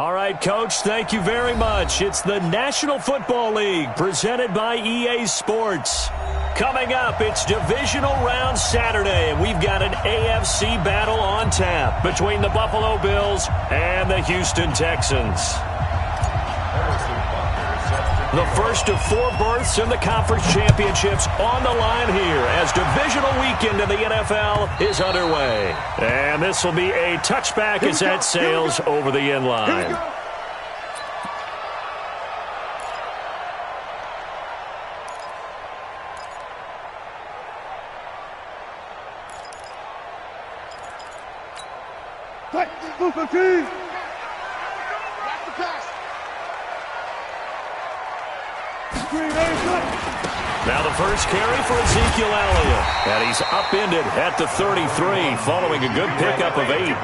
All right, Coach, thank you very much. It's the National Football League presented by EA Sports. Coming up, it's Divisional Round Saturday, and we've got an AFC battle on tap between the Buffalo Bills and the Houston Texans. The first of 4 berths in the conference championships on the line here as divisional weekend in the NFL is underway. And this will be a touchback as that sails over the end line. Now the first carry for Ezekiel Elliott. And he's upended at the 33 following a good pickup of 8.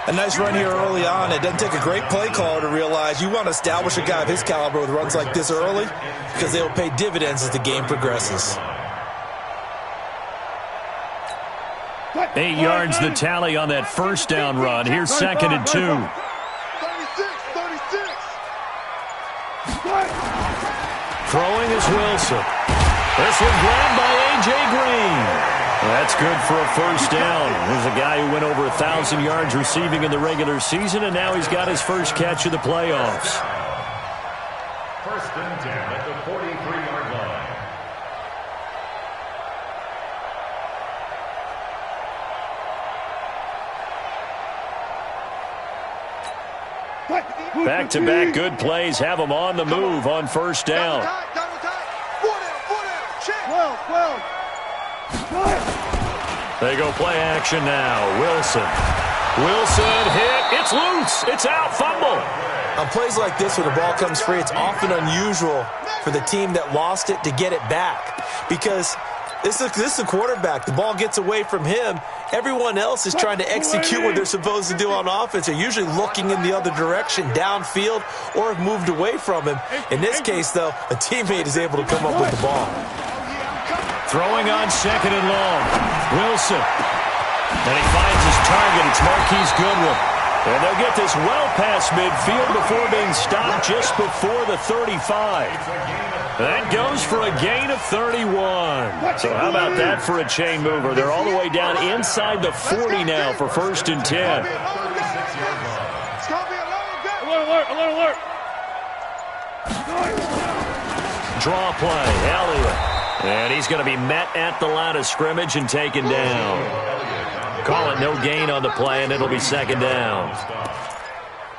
A nice run here early on. It doesn't take a great play caller to realize you want to establish a guy of his caliber with runs like this early because they will pay dividends as the game progresses. 8 yards the tally on that first down run. Here's 2nd and 2. 36. Throwing is Wilson. This one grabbed by A.J. Green. That's good for a first down. There's a guy who went over 1,000 yards receiving in the regular season, and now he's got his first catch of the playoffs. 1st and 10 at the 43-yard line. Back-to-back good plays have them on the move on first down. They go play action now. Wilson hit. It's loose. It's out. Fumble. On plays like this, when the ball comes free, it's often unusual for the team that lost it to get it back because this is the quarterback. The ball gets away from him. Everyone else is trying to execute what they're supposed to do on offense. They're usually looking in the other direction, downfield, or have moved away from him. In this case, though, a teammate is able to come up with the ball. Throwing on 2nd and long. Wilson. And he finds his target. It's Marquise Goodwin. And they'll get this well past midfield before being stopped just before the 35. That goes for a gain of 31. So how about that for a chain mover? They're all the way down inside the 40 now for 1st and 10. Alert. Draw play. Elliott. And he's going to be met at the line of scrimmage and taken down. Call it no gain on the play, and it'll be 2nd down.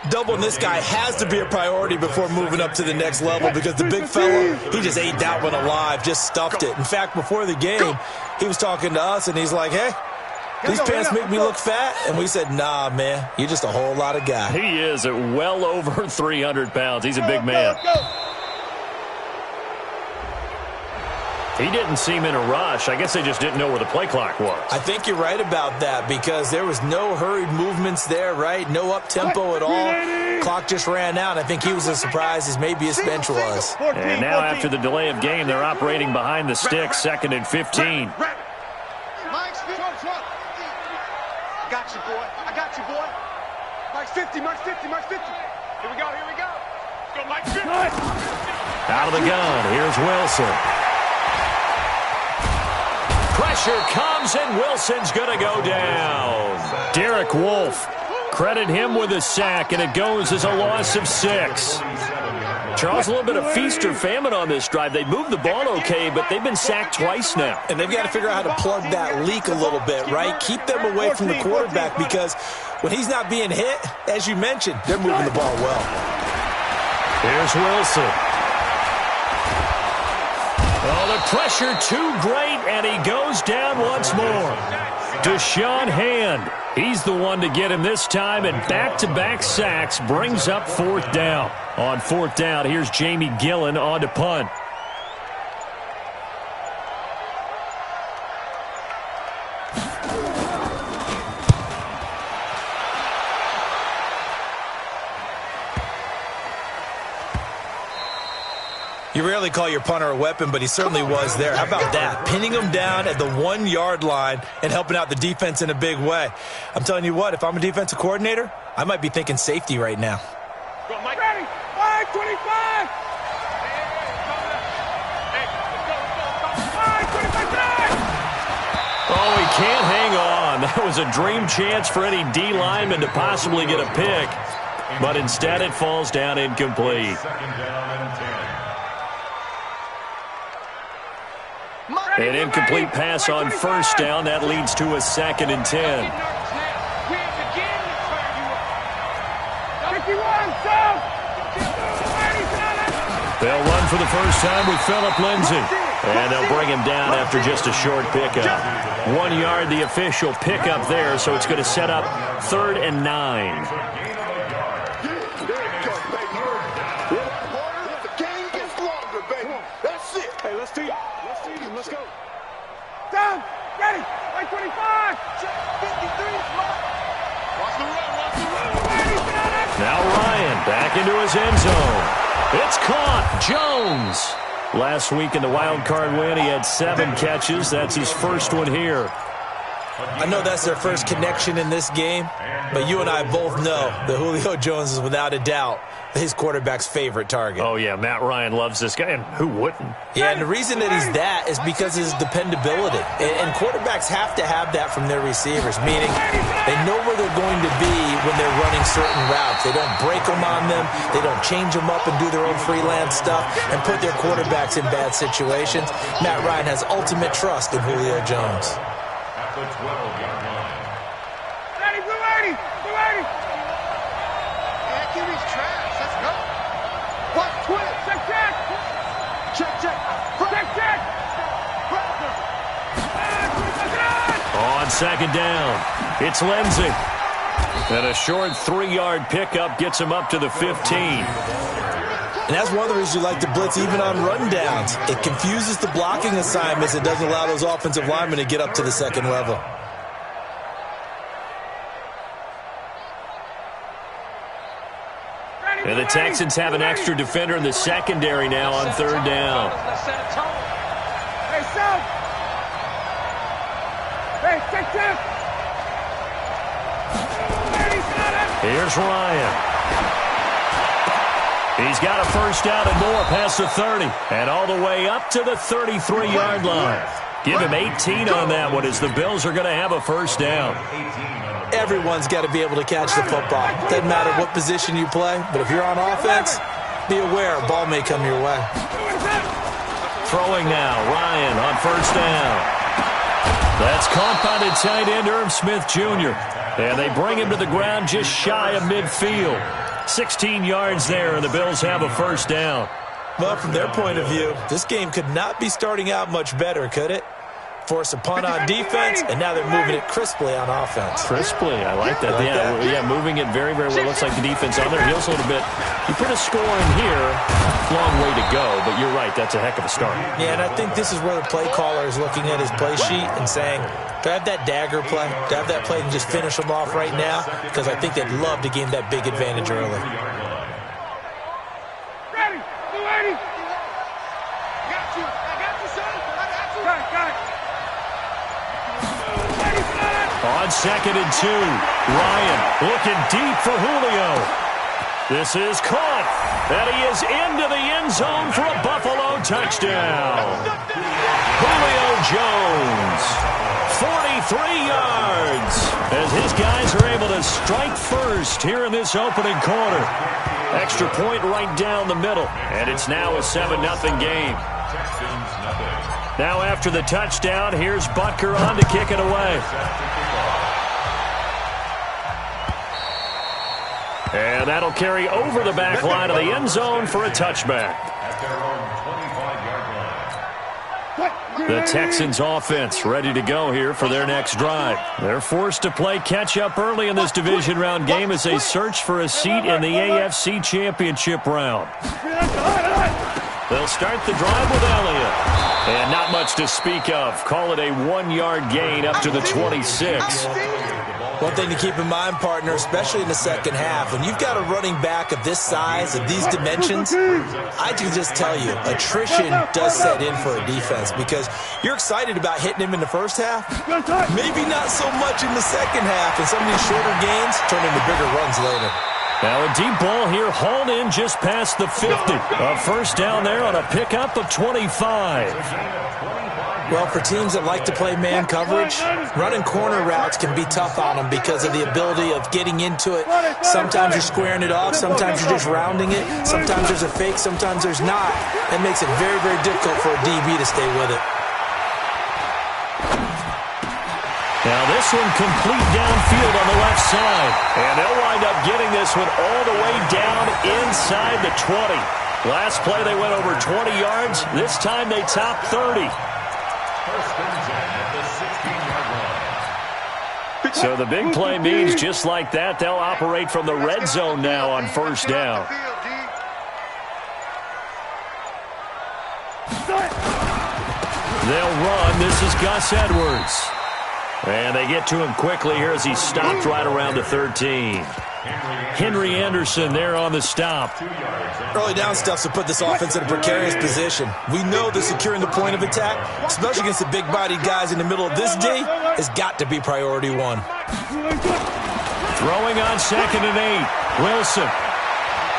Doubling this guy has to be a priority before moving up to the next level because the big fella, he just ate that one alive, just stuffed it. In fact, before the game, he was talking to us, and he's like, hey, these pants make me look fat. And we said, nah, man, you're just a whole lot of guy. He is at well over 300 pounds. He's a big man. He didn't seem in a rush. I guess they just didn't know where the play clock was. I think you're right about that because there was no hurried movements there, right? No up-tempo at all. Clock just ran out. I think he was as surprised as maybe his bench was. And now after the delay of game, they're operating behind the sticks, 2nd and 15. I got you, boy. Mike's 50. Here we go. Go, Mike. Out of the gun, here's Wilson. Pressure comes, and Wilson's going to go down. Derek Wolfe, credit him with a sack, and it goes as a loss of 6. Charles, a little bit of feast or famine on this drive. They moved the ball okay, but they've been sacked twice now. And they've got to figure out how to plug that leak a little bit, right? Keep them away from the quarterback because when he's not being hit, as you mentioned, they're moving the ball well. Here's Wilson. Oh, the pressure too great, and he goes down once more. Deshaun Hand, he's the one to get him this time, and back-to-back sacks brings up 4th down. On 4th down, here's Jamie Gillen on to punt. You rarely call your punter a weapon, but he certainly was there. How about that? Pinning him down at the 1-yard line and helping out the defense in a big way. I'm telling you what, if I'm a defensive coordinator, I might be thinking safety right now. Go, Mike. Ready. 5-25. Oh, he can't hang on. That was a dream chance for any D lineman to possibly get a pick. But instead it falls down incomplete. An incomplete pass on first down. That leads to a 2nd and 10. They'll run for the first time with Phillip Lindsay. And they'll bring him down after just a short pickup. 1 yard, the official pickup there, so it's going to set up 3rd and 9. Let's go. Down. Ready. 25. 53. Watch the run. Now Ryan back into his end zone. It's caught. Jones. Last week in the wild card win, he had 7 catches. That's his first one here. I know that's their first connection in this game, but you and I both know that Julio Jones is without a doubt his quarterback's favorite target. Oh, yeah, Matt Ryan loves this guy, and who wouldn't? Yeah, and the reason that he's that is because of his dependability. And quarterbacks have to have that from their receivers, meaning they know where they're going to be when they're running certain routes. They don't break them on them. They don't change them up and do their own freelance stuff and put their quarterbacks in bad situations. Matt Ryan has ultimate trust in Julio Jones. At the 12-yard line. Ready, blue 80. Blue 80. Yeah, QB's trash. Let's go. What? Twist. Check, check. Check, check. Check, check. On 2nd down, it's Lindsay. And a short 3-yard pickup gets him up to the 15. And that's one of the reasons you like to blitz even on rundowns. It confuses the blocking assignments. It doesn't allow those offensive linemen to get up to the 2nd level. And the Texans have an extra defender in the secondary now on 3rd down. Hey, South. Hey, check, check. Here's Ryan. He's got a first down and more past the 30. And all the way up to the 33-yard line. Give him 18 on that one as the Bills are going to have a first down. Everyone's got to be able to catch the football. Doesn't matter what position you play, but if you're on offense, be aware a ball may come your way. Throwing now, Ryan on first down. That's caught by the tight end, Irv Smith Jr. And they bring him to the ground just shy of midfield. 16 yards there, and the Bills have a first down. Well, from their point of view, this game could not be starting out much better, could it? Force a punt on defense, and now they're moving it crisply on offense. Crisply, I like that. Yeah, moving it very, very well. Looks like the defense on their heels a little bit. You put a score in here, long way to go, but you're right, that's a heck of a start. Yeah, and I think this is where the play caller is looking at his play sheet and saying, do I have that dagger play? Do I have that play and just finish them off right now? Because I think they'd love to gain that big advantage early. Ready. Blue 80. Got you. I got you, son. I got you. Got it. On 2nd and 2, Ryan looking deep for Julio. This is caught, and he is into the end zone for a Buffalo touchdown. Julio Jones, 43 yards, as his guys are able to strike first here in this opening quarter. Extra point right down the middle, and it's now a 7-0 game. Now after the touchdown, here's Butker on to kick it away. And that'll carry over the back line of the end zone for a touchback. The Texans offense ready to go here for their next drive. They're forced to play catch-up early in this division round game as they search for a seat in the AFC Championship round. They'll start the drive with Elliott. And not much to speak of. Call it a 1-yard gain up to the 26. One thing to keep in mind, partner, especially in the second half, when you've got a running back of this size, of these dimensions, I can just tell you, attrition does set in for a defense because you're excited about hitting him in the first half, maybe not so much in the second half, and some of these shorter gains turn into bigger runs later. Now a deep ball here, hauled in just past the 50. A first down there on a pickup of 25. Well, for teams that like to play man coverage, running corner routes can be tough on them because of the ability of getting into it. Sometimes you're squaring it off. Sometimes you're just rounding it. Sometimes there's a fake. Sometimes there's not. That makes it very, very difficult for a DB to stay with it. Now this one complete downfield on the left side. And they'll wind up getting this one all the way down inside the 20. Last play they went over 20 yards. This time they topped 30. So the big play means just like that, they'll operate from the red zone now on first down. They'll run. This is Gus Edwards. And they get to him quickly here as he stopped right around the 13. Henry Anderson there on the stop. Early down stuff to put this offense in a precarious position. We know that securing the point of attack, especially against the big-bodied guys in the middle of this D, has got to be priority one. Throwing on 2nd and 8. Wilson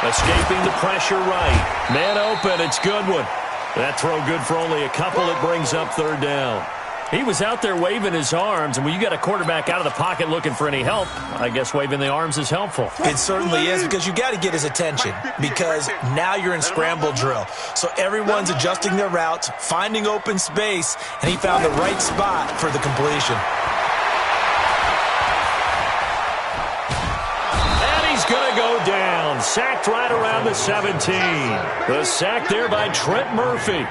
escaping the pressure right. Man open. It's Goodwin. That throw good for only a couple. It brings up 3rd down. He was out there waving his arms, and when you got a quarterback out of the pocket looking for any help, I guess waving the arms is helpful. It certainly is, because you got to get his attention, because now you're in scramble drill. So everyone's adjusting their routes, finding open space, and he found the right spot for the completion. And he's going to go down. Sacked right around the 17. The sack there by Trent Murphy.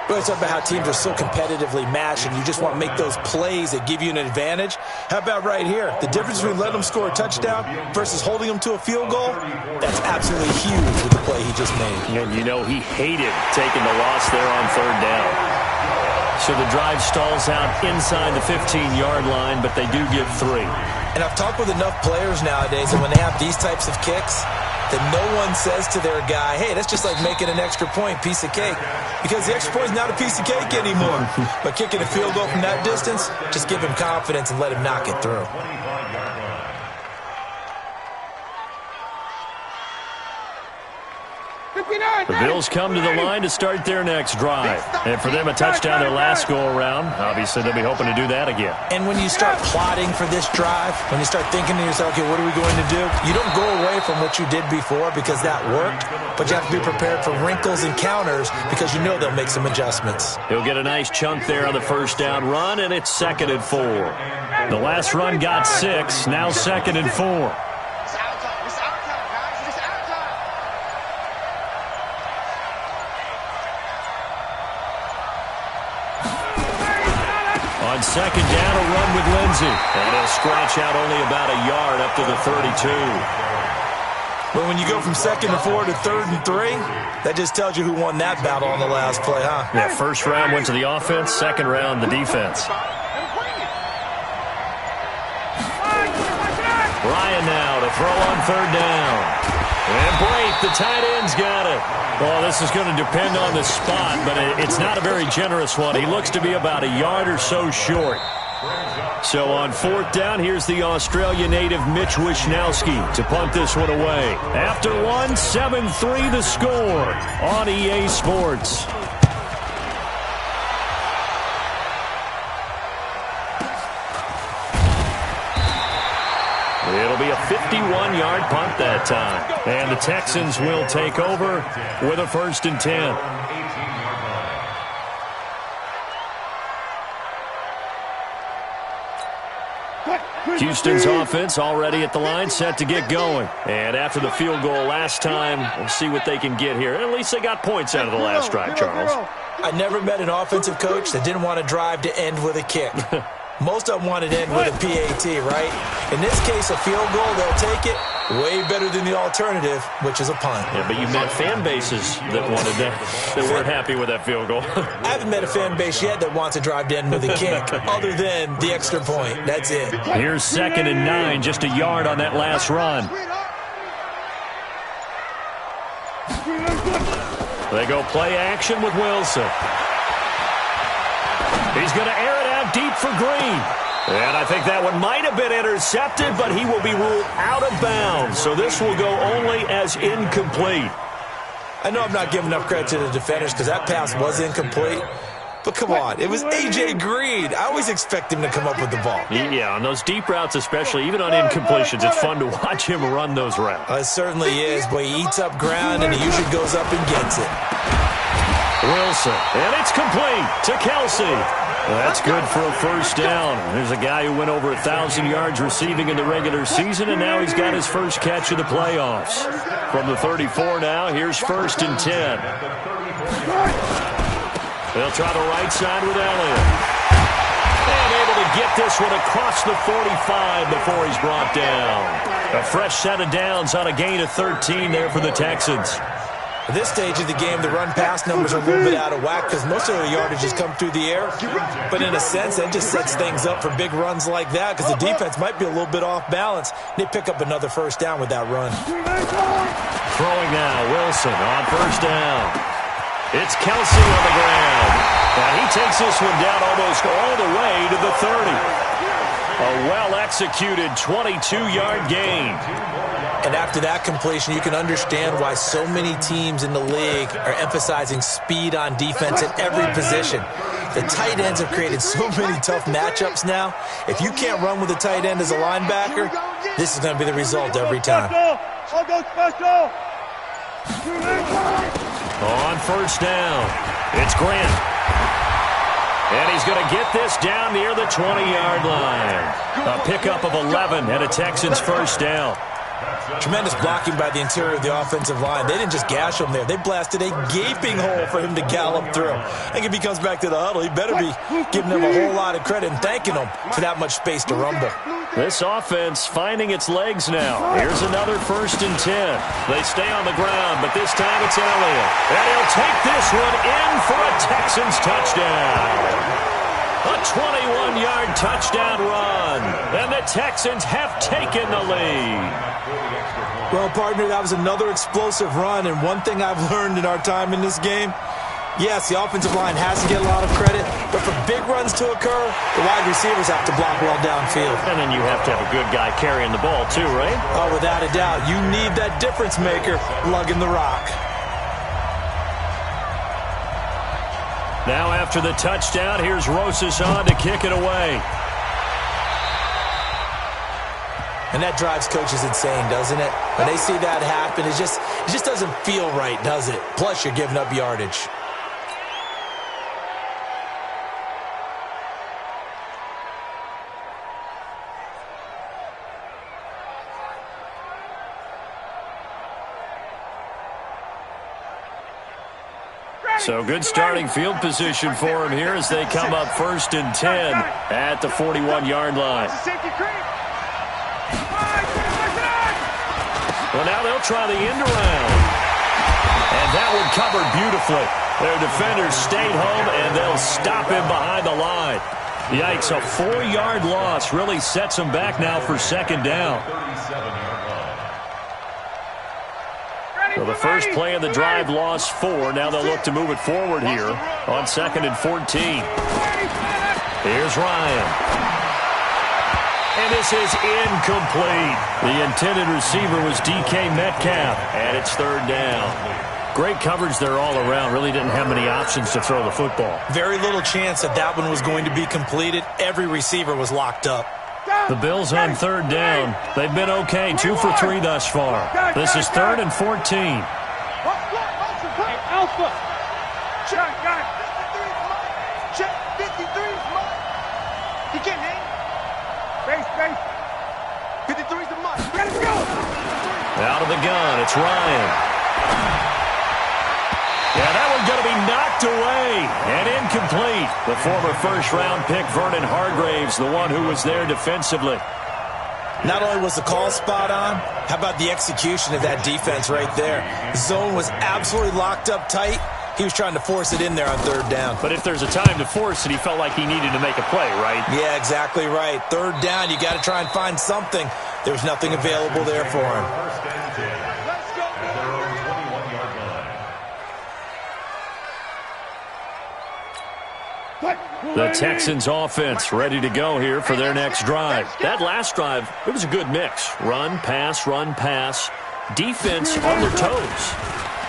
Well, it's about how teams are so competitively matched, and you just want to make those plays that give you an advantage. How about right here? The difference between letting them score a touchdown versus holding them to a field goal, that's absolutely huge with the play he just made. And you know he hated taking the loss there on 3rd down. So the drive stalls out inside the 15-yard line, but they do get 3. And I've talked with enough players nowadays that when they have these types of kicks, that no one says to their guy, hey, that's just like making an extra point, piece of cake. Because the extra point is not a piece of cake anymore. But kicking a field goal from that distance, just give him confidence and let him knock it through. The Bills come to the line to start their next drive. And for them, a touchdown their last go-around. Obviously, they'll be hoping to do that again. And when you start plotting for this drive, when you start thinking to yourself, okay, what are we going to do? You don't go away from what you did before because that worked, but you have to be prepared for wrinkles and counters because you know they'll make some adjustments. He'll get a nice chunk there on the first down run, and it's 2nd and 4. The last run got 6, now 2nd and 4. On 2nd down, a run with Lindsey. And he'll scratch out only about a yard up to the 32. Well, when you go from 2nd and 4 to 3rd and 3, that just tells you who won that battle on the last play, huh? Yeah, first round went to the offense, second round the defense. Ryan now to throw on 3rd down. And Blake, the tight end's got it. Well, this is going to depend on the spot, but it's not a very generous one. He looks to be about a yard or so short. So on 4th down, here's the Australia native Mitch Wishnowski to punt this one away. After one, 7-3 the score on EA Sports. It'll be a 51-yard punt that time. And the Texans will take over with a 1st and 10. Houston's offense already at the line, set to get going. And after the field goal last time, we'll see what they can get here. At least they got points out of the last drive, Charles. I never met an offensive coach that didn't want to drive to end with a kick. Most of them want to end with a PAT, right? In this case, a field goal, they'll take it. Way better than the alternative, which is a punt. Yeah, but you met fan bases that wanted that weren't happy with that field goal. I haven't met a fan base yet that wants to drive to end with a kick, other than the extra point. That's it. Here's 2nd and 9, just a yard on that last run. They go play action with Wilson. He's going to air it out deep for Green. And I think that one might have been intercepted, but he will be ruled out of bounds. So this will go only as incomplete. I know I'm not giving enough credit to the defenders because that pass was incomplete. But come on, it was A.J. Green. I always expect him to come up with the ball. Yeah, on those deep routes especially, even on incompletions, it's fun to watch him run those routes. It certainly is, but he eats up ground and he usually goes up and gets it. Wilson, and it's complete to Kelsey. That's good for a first down. There's a guy who went over 1,000 yards receiving in the regular season, and now he's got his first catch of the playoffs. From the 34 now, here's 1st and 10. They'll try the right side with Elliott. And able to get this one across the 45 before he's brought down. A fresh set of downs on a gain of 13 there for the Texans. At this stage of the game, the run-pass numbers are a little bit out of whack because most of the yardages come through the air. But in a sense, that just sets things up for big runs like that because the defense might be a little bit off balance. They pick up another first down with that run. Throwing now, Wilson on first down. It's Kelsey on the ground. And he takes this one down almost all the way to the 30. A well-executed 22-yard gain. And after that completion, you can understand why so many teams in the league are emphasizing speed on defense at every position. The tight ends have created so many tough matchups now. If you can't run with a tight end as a linebacker, this is going to be the result every time. On first down, it's Grant. And he's going to get this down near the 20-yard line. A pickup of 11 and a Texans first down. Tremendous blocking by the interior of the offensive line. They didn't just gash him there. They blasted a gaping hole for him to gallop through. I think if he comes back to the huddle, he better be giving them a whole lot of credit and thanking them for that much space to rumble. This offense finding its legs now. Here's another 1st and 10. They stay on the ground, but this time it's Elliott. And he'll take this one in for a Texans touchdown. A 21-yard touchdown run. And the Texans have taken the lead. Well, partner, that was another explosive run, and one thing I've learned in our time in this game, yes, the offensive line has to get a lot of credit, but for big runs to occur, the wide receivers have to block well downfield. And then you have to have a good guy carrying the ball too, right? Oh, without a doubt. You need that difference maker lugging the rock. Now after the touchdown, here's Rosas on to kick it away. And that drives coaches insane, doesn't it? When they see that happen, it just doesn't feel right, does it? Plus, you're giving up yardage. So good starting field position for him here as they come up 1st and 10 at the 41-yard line. Well, now they'll try the end around. And that one covered beautifully. Their defenders stayed home, and they'll stop him behind the line. Yikes, a 4-yard loss really sets them back now for 2nd down. So the first play of the drive lost 4. Now they'll look to move it forward here on 2nd and 14. Here's Ryan. And this is incomplete. The intended receiver was D.K. Metcalf, and it's 3rd down. Great coverage there all around. Really didn't have many options to throw the football. Very little chance that that one was going to be completed. Every receiver was locked up. The Bills on 3rd down. They've been okay, 2 for 3 thus far. This is 3rd and 14. Alpha. Check, guys. 53 is mine. He can't hang. Base. 53 is the mine. Let's go. Out of the gun, it's Ryan. Yeah, that one's going to be knocked away and incomplete. The former first-round pick, Vernon Hargraves, the one who was there defensively. Not only was the call spot on, how about the execution of that defense right there? The zone was absolutely locked up tight. He was trying to force it in there on third down. But if there's a time to force it, he felt like he needed to make a play, right? Yeah, exactly right. Third down, you got to try and find something. There was nothing available there for him. Let's go, The Texans offense ready to go here for their next drive. That last drive, it was a good mix. Run, pass, defense on their toes.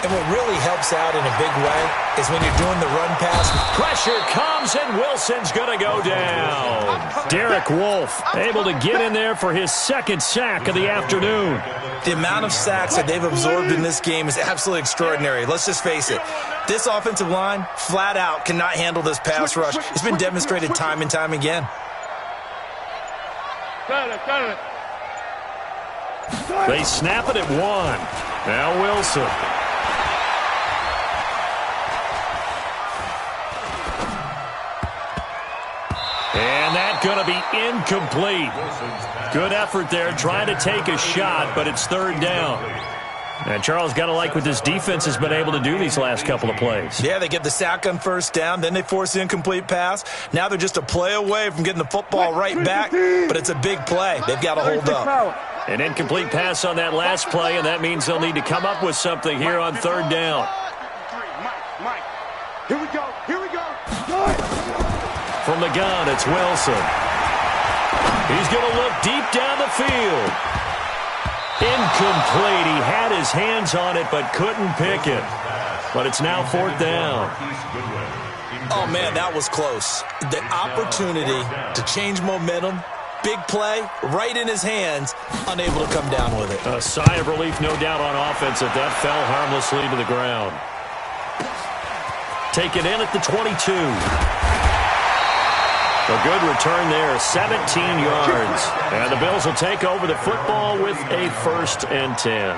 And what really helps out in a big way is when you're doing the run pass. Pressure comes, and Wilson's going to go down. Derek Wolfe able to get in there for his second sack of the afternoon. The amount of sacks that they've absorbed in this game is absolutely extraordinary. Let's just face it. This offensive line, flat out, cannot handle this pass rush. It's been demonstrated time and time again. They snap it at one. Now Wilson. And that's going to be incomplete. Good effort there, trying to take a shot, but it's third down. And Charles, got to like what this defense has been able to do these last couple of plays. Yeah, they get the sack on first down, then they force the incomplete pass. Now they're just a play away from getting the football right back, but it's a big play. They've got to hold up. An incomplete pass on that last play, and that means they'll need to come up with something here on third down. Mike, here we go. From the gun, it's Wilson. He's going to look deep down the field. Incomplete. He had his hands on it but couldn't pick it. But it's now fourth down. Oh, man, that was close. The opportunity to change momentum, big play, right in his hands, unable to come down with it. A sigh of relief, no doubt, on offense that fell harmlessly to the ground. Taken in at the 22. A good return there, 17 yards. And the Bills will take over the football with a 1st and 10.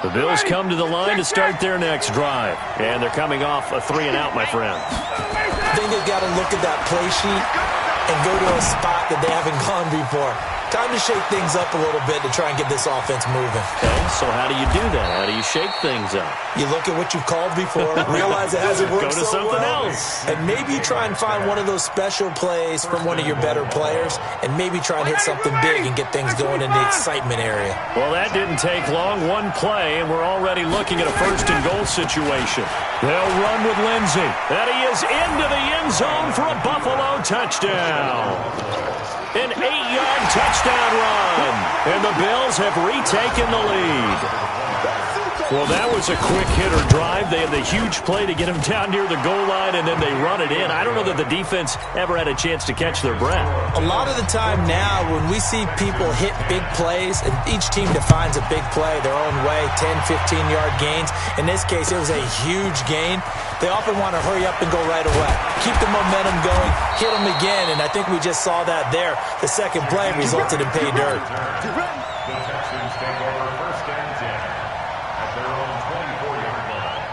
The Bills come to the line to start their next drive. And they're coming off a 3-and-out, my friends. I think they've got to look at that play sheet and go to a spot that they haven't gone before. Time to shake things up a little bit to try and get this offense moving. Okay, so how do you do that? How do you shake things up? You look at what you've called before, realize it hasn't worked Go to so something well, else. and maybe try and find one of those special plays from one of your better players, and maybe try and hit something big and get things going in the excitement area. Well, that didn't take long. One play, and we're already looking at a 1st-and-goal situation. They'll run with Lindsey, and he is into the end zone for a Buffalo touchdown. An 8-yard touchdown run, and the Bills have retaken the lead. Well, that was a quick-hitter drive. They had the huge play to get him down near the goal line, and then they run it in. I don't know that the defense ever had a chance to catch their breath. A lot of the time now, when we see people hit big plays, and each team defines a big play their own way, 10, 15-yard gains. In this case, it was a huge gain. They often want to hurry up and go right away. Keep the momentum going, hit them again, and I think we just saw that there. The second play resulted in pay dirt. The Texans take over 1st and 10 at their own 24-yard line.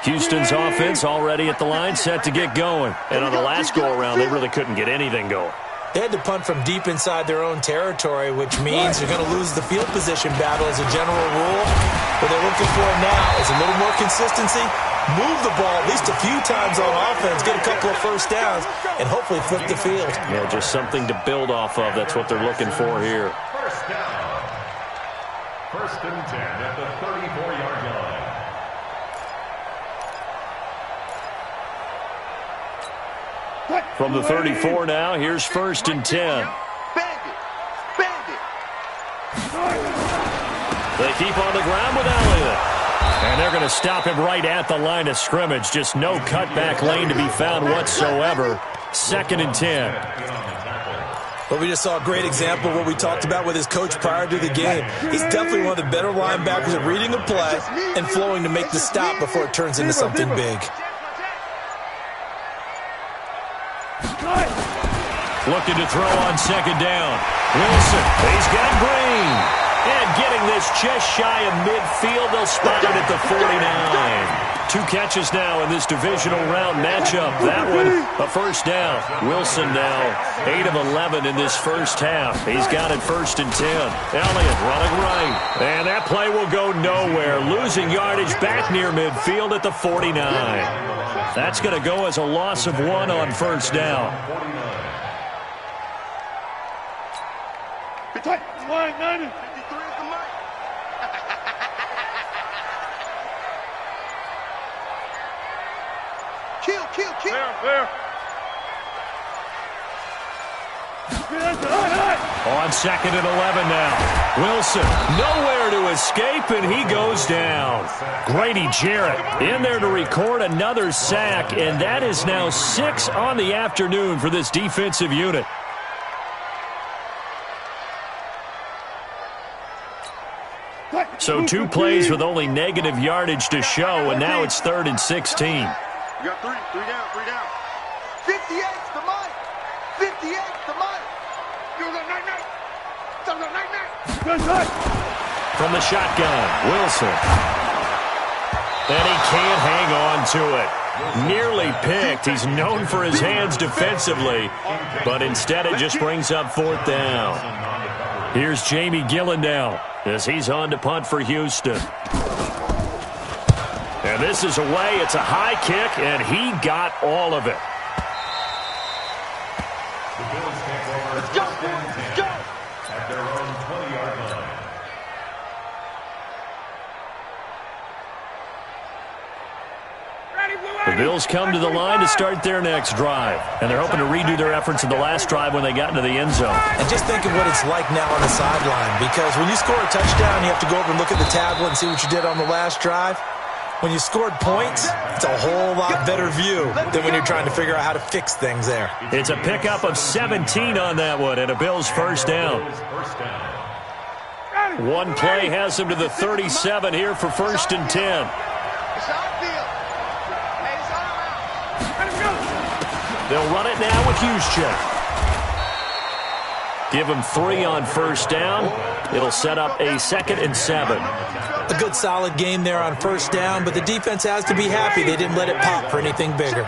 Houston's offense already at the line, set to get going. And on the last go-around, they really couldn't get anything going. They had to punt from deep inside their own territory, which means they're going to lose the field position battle as a general rule. What they're looking for now is a little more consistency, move the ball at least a few times on offense, get a couple of 1st downs, and hopefully flip the field. Yeah, just something to build off of. That's what they're looking for here. 1st down. 1st and 10 at the 34-yard line. From the 34 now, here's 1st and 10. They keep on the ground with Elliott. And they're going to stop him right at the line of scrimmage. Just no cutback lane to be found whatsoever. 2nd and 10. But we just saw a great example of what we talked about with his coach prior to the game. He's definitely one of the better linebackers at reading a play and flowing to make the stop before it turns into something big. Looking to throw on 2nd down. Wilson, he's got Green. And getting this just shy of midfield, they'll spot it at the 49. 2 catches now in this divisional round matchup. That one, a first down. Wilson now 8 of 11 in this first half. He's got it 1st and 10. Elliott running right. And that play will go nowhere. Losing yardage back near midfield at the 49. That's going to go as a loss of 1 on first down. Kill. Fair. On 2nd and 11 now. Wilson nowhere to escape, and he goes down. Grady Jarrett in there to record another sack, and that is now 6 on the afternoon for this defensive unit. So 2 plays with only negative yardage to show, and now it's 3rd and 16. You got 3 down. 58's the money. 58's the money. You're the night. From the shotgun, Wilson. And he can't hang on to it. Nearly picked. He's known for his hands defensively, but instead it just brings up 4th down. Here's Jamie Gillen now as he's on to punt for Houston. And this is away. It's a high kick, and he got all of it. The Bills take over. Let's go. At their own 20-yard line. The Bills come to the line to start their next drive, and they're hoping to redo their efforts in the last drive when they got into the end zone. And just think of what it's like now on the sideline, because when you score a touchdown, you have to go over and look at the tablet and see what you did on the last drive. When you scored points, it's a whole lot better view than when you're trying to figure out how to fix things there. It's a pickup of 17 on that one, and a Bills first down. One play has them to the 37 here for 1st and 10. It's outfield. Hey, it's all out. They'll run it now with Juszczyk. Give him 3 on first down. It'll set up a 2nd and 7. A good solid game there on first down, but the defense has to be happy they didn't let it pop for anything bigger.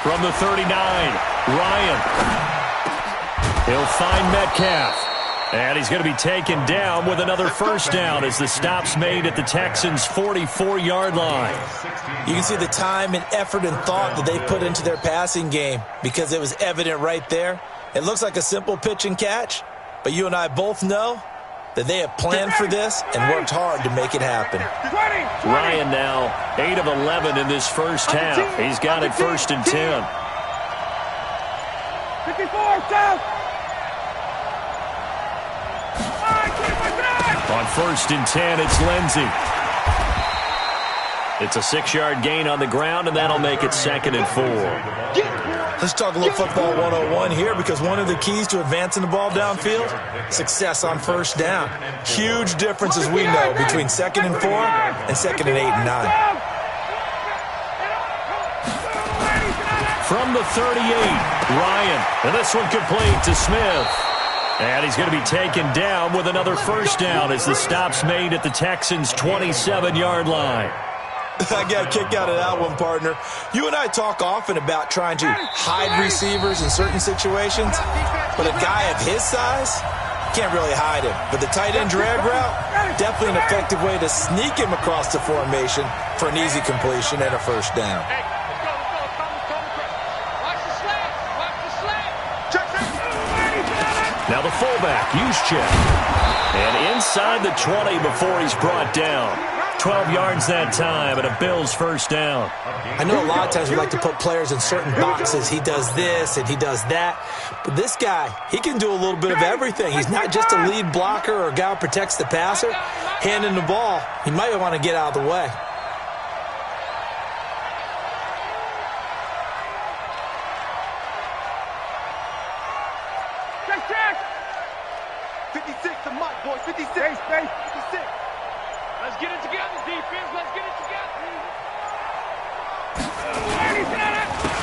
From the 39, Ryan. He'll find Metcalf. And he's going to be taken down with another first down as the stop's made at the Texans' 44-yard line. You can see the time and effort and thought that they put into their passing game because it was evident right there. It looks like a simple pitch and catch, but you and I both know that they have planned for this and worked hard to make it happen. Ryan now 8 of 11 in this first half. He's got it 1st and 10. 54, south. On 1st and 10, it's Lindsey. It's a 6-yard gain on the ground, and that'll make it 2nd and 4. Let's talk a little football 101 here, because one of the keys to advancing the ball downfield, success on first down. Huge difference, as we know, between 2nd and 4 and 2nd and 8 and 9. From the 38, Ryan. And this one complete to Smith. And he's going to be taken down with another first down as the stop's made at the Texans' 27-yard line. I got a kick out of that one, partner. You and I talk often about trying to hide receivers in certain situations, but a guy of his size, can't really hide him. But the tight end drag route, definitely an effective way to sneak him across the formation for an easy completion and a first down. Now the fullback, Juszczyk. And inside the 20 before he's brought down. 12 yards that time and a Bills first down. I know a lot of times we like to put players in certain boxes. He does this and he does that. But this guy, he can do a little bit of everything. He's not just a lead blocker or a guy who protects the passer. Handing the ball, he might want to get out of the way. Check. 56, the mic, boy. 56. Space. 56. Let's get it together, defense. Let's get it together.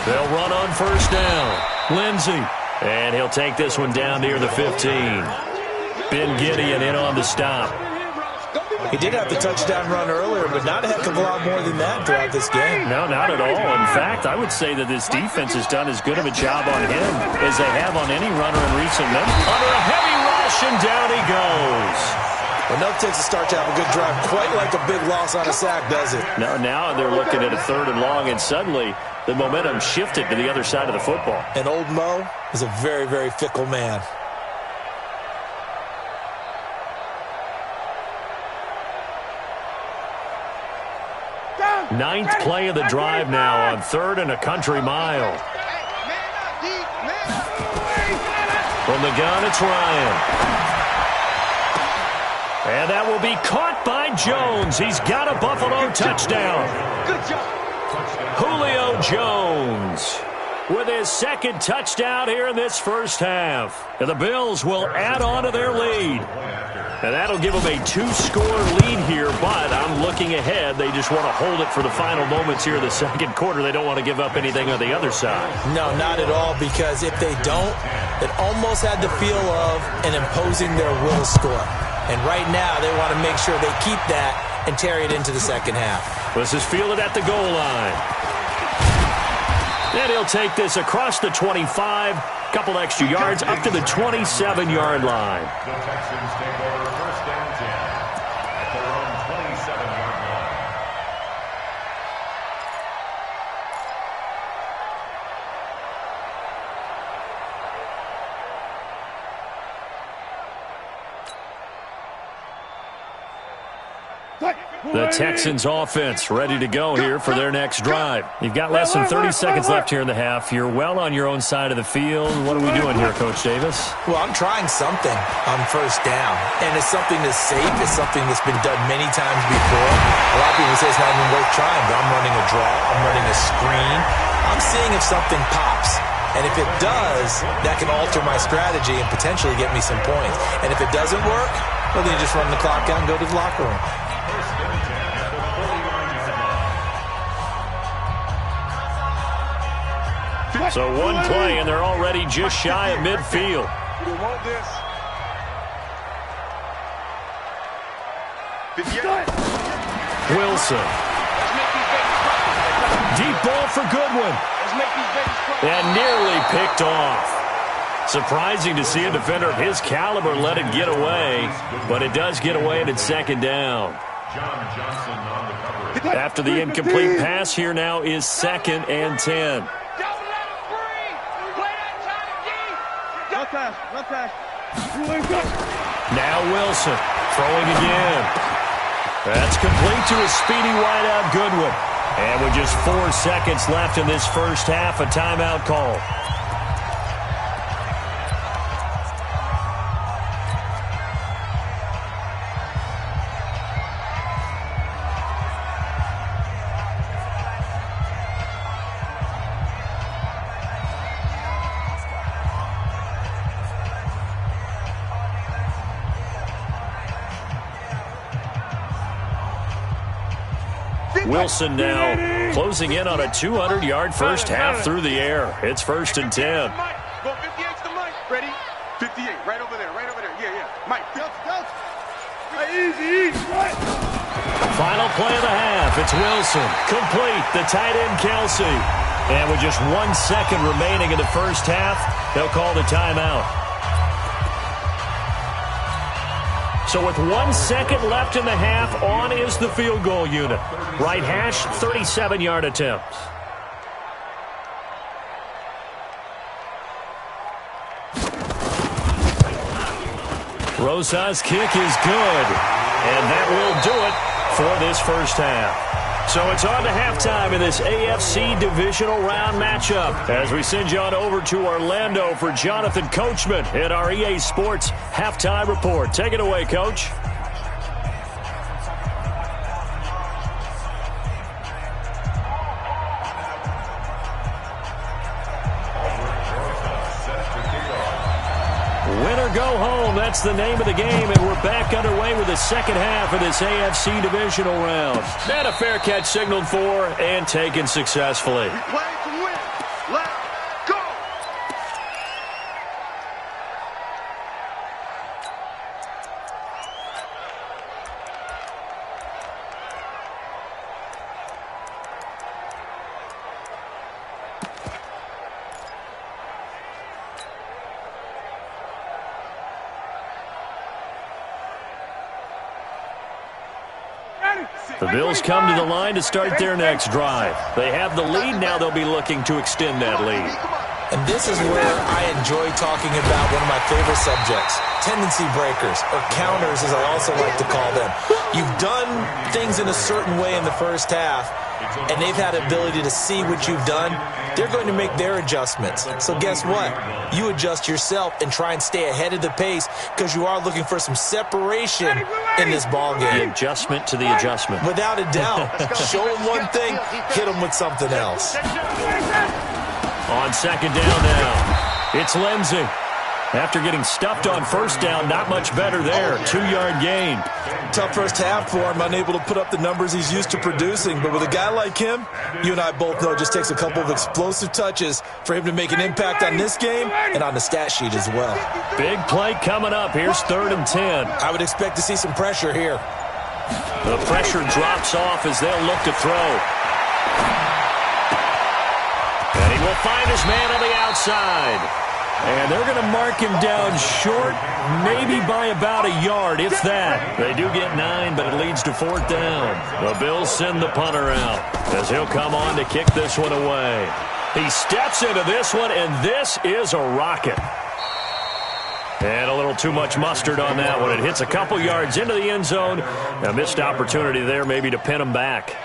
They'll run on first down. Lindsey And he'll take this one down near the 15. Ben Gideon in on the stop. He did have the touchdown run earlier, but not a heck of a lot more than that throughout this game. No, not at all. In fact, I would say that this defense has done as good of a job on him as they have on any runner in recent memory. Under a heavy rush, and down he goes. Enough takes a start to have a good drive, quite like a big loss on a sack, does it? No, now they're looking at a 3rd and long, and suddenly the momentum shifted to the other side of the football. And old Mo is a very, very fickle man. Ninth play of the drive now on 3rd and a country mile. From the gun, it's Ryan. And that will be caught by Jones. He's got a Buffalo touchdown. Good job. Julio Jones with his 2nd touchdown here in this first half. And the Bills will add on to their lead. And that'll give them a 2-score lead here, but I'm looking ahead. They just want to hold it for the final moments here in the 2nd quarter. They don't want to give up anything on the other side. No, not at all, because if they don't, it almost had the feel of an imposing their will score. And right now, they want to make sure they keep that and carry it into the 2nd half. This is fielded at the goal line. And he'll take this across the 25, couple extra yards, up to the 27-yard line. The Texans take over 1st and 10 at their own 27-yard line. The Texans offense ready to go here for their next drive. You've got less than 30 seconds left here in the half. You're well on your own side of the field. What are we doing here, Coach Davis? Well, I'm trying something on 1st down, and it's something that's safe. It's something that's been done many times before. A lot of people say it's not even worth trying, but I'm running a draw. I'm running a screen. I'm seeing if something pops. And if it does, that can alter my strategy and potentially get me some points. And if it doesn't work, well, then you just run the clock out and go to the locker room. So one play, and they're already just shy of midfield. We want this. Wilson. Deep ball for Goodwin. And nearly picked off. Surprising to see a defender of his caliber let it get away, but it does get away and it's 2nd down. John Johnson on the coverage. After the incomplete pass, here now is 2nd and 10. Now Wilson throwing again. That's complete to a speedy wideout Goodwin. And with just 4 seconds left in this first half, a timeout call. Wilson now closing in on a 200-yard first half through the air. It's 1st and 10. Go 58 to Mike. Ready? 58. Right over there. Right over there. Yeah, yeah. Mike. Easy. Final play of the half. It's Wilson. Complete. The tight end, Kelsey. And with just 1 second remaining in the first half, they'll call the timeout. So with 1 second left in the half, on is the field goal unit. Right hash, 37-yard attempt. Rosa's kick is good. And that will do it for this first half. So it's on to halftime in this AFC Divisional Round matchup as we send you on over to Orlando for Jonathan Coachman in our EA Sports Halftime Report. Take it away, Coach. Win or go home, that's the name of the game, and we're back underway with the second half of this AFC Divisional Round. And a fair catch signaled for and taken successfully. We play to win. Let's go. The Bills come to the line to start their next drive. They have the lead. Now they'll be looking to extend that lead. And this is where I enjoy talking about one of my favorite subjects, tendency breakers, or counters as I also like to call them. You've done things in a certain way in the first half, and they've had the ability to see what you've done. They're going to make their adjustments. So guess what? You adjust yourself and try and stay ahead of the pace because you are looking for some separation in this ball game. The adjustment to the adjustment. Without a doubt. Show them one thing, hit them with something else. On second down now, it's Lindsey. After getting stuffed on first down, not much better there. 2-yard gain. Tough first half for him, unable to put up the numbers he's used to producing. But with a guy like him, you and I both know it just takes a couple of explosive touches for him to make an impact on this game and on the stat sheet as well. Big play coming up. Here's 3rd and 10. I would expect to see some pressure here. The pressure drops off as they'll look to throw. And he will find his man on the outside. And they're going to mark him down short, maybe by about a yard, if that. They do get 9, but it leads to 4th down. The Bills send the punter out as he'll come on to kick this one away. He steps into this one, and this is a rocket. And a little too much mustard on that one. It hits a couple yards into the end zone. A missed opportunity there maybe to pin him back.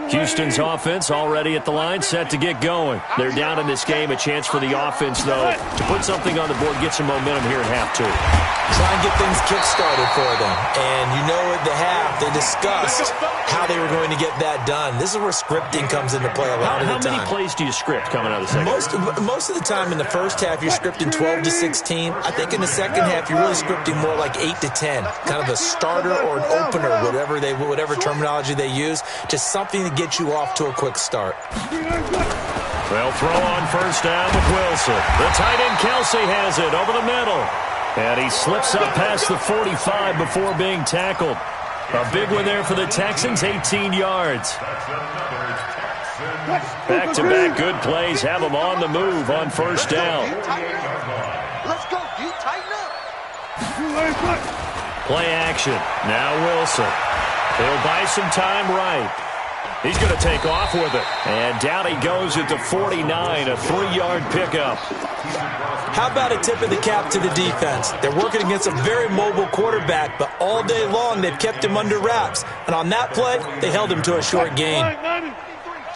Houston's offense already at the line, set to get going. They're down in this game. A chance for the offense, though, to put something on the board, get some momentum here at half 2. Try and get things kick-started for them. And you know at the half, they discussed how they were going to get that done. This is where scripting comes into play a lot of the time. How many plays do you script coming out of the second? Most of the time in the first half, you're scripting 12 to 16. I think in the second half, you're really scripting more like 8 to 10. Kind of a starter or an opener, whatever terminology they use. Just something to get you off to a quick start. They'll throw on first down with Wilson. The tight end Kelsey has it over the middle. And he slips up past the 45 before being tackled. A big one there for the Texans, 18 yards. Back-to-back good plays have them on the move on first down. Let's go, D. Tighten up. Play action. Now Wilson. He'll buy some time right. He's going to take off with it. And down he goes at the 49, a 3-yard pickup. How about a tip of the cap to the defense? They're working against a very mobile quarterback, but all day long they've kept him under wraps. And on that play, they held him to a short gain.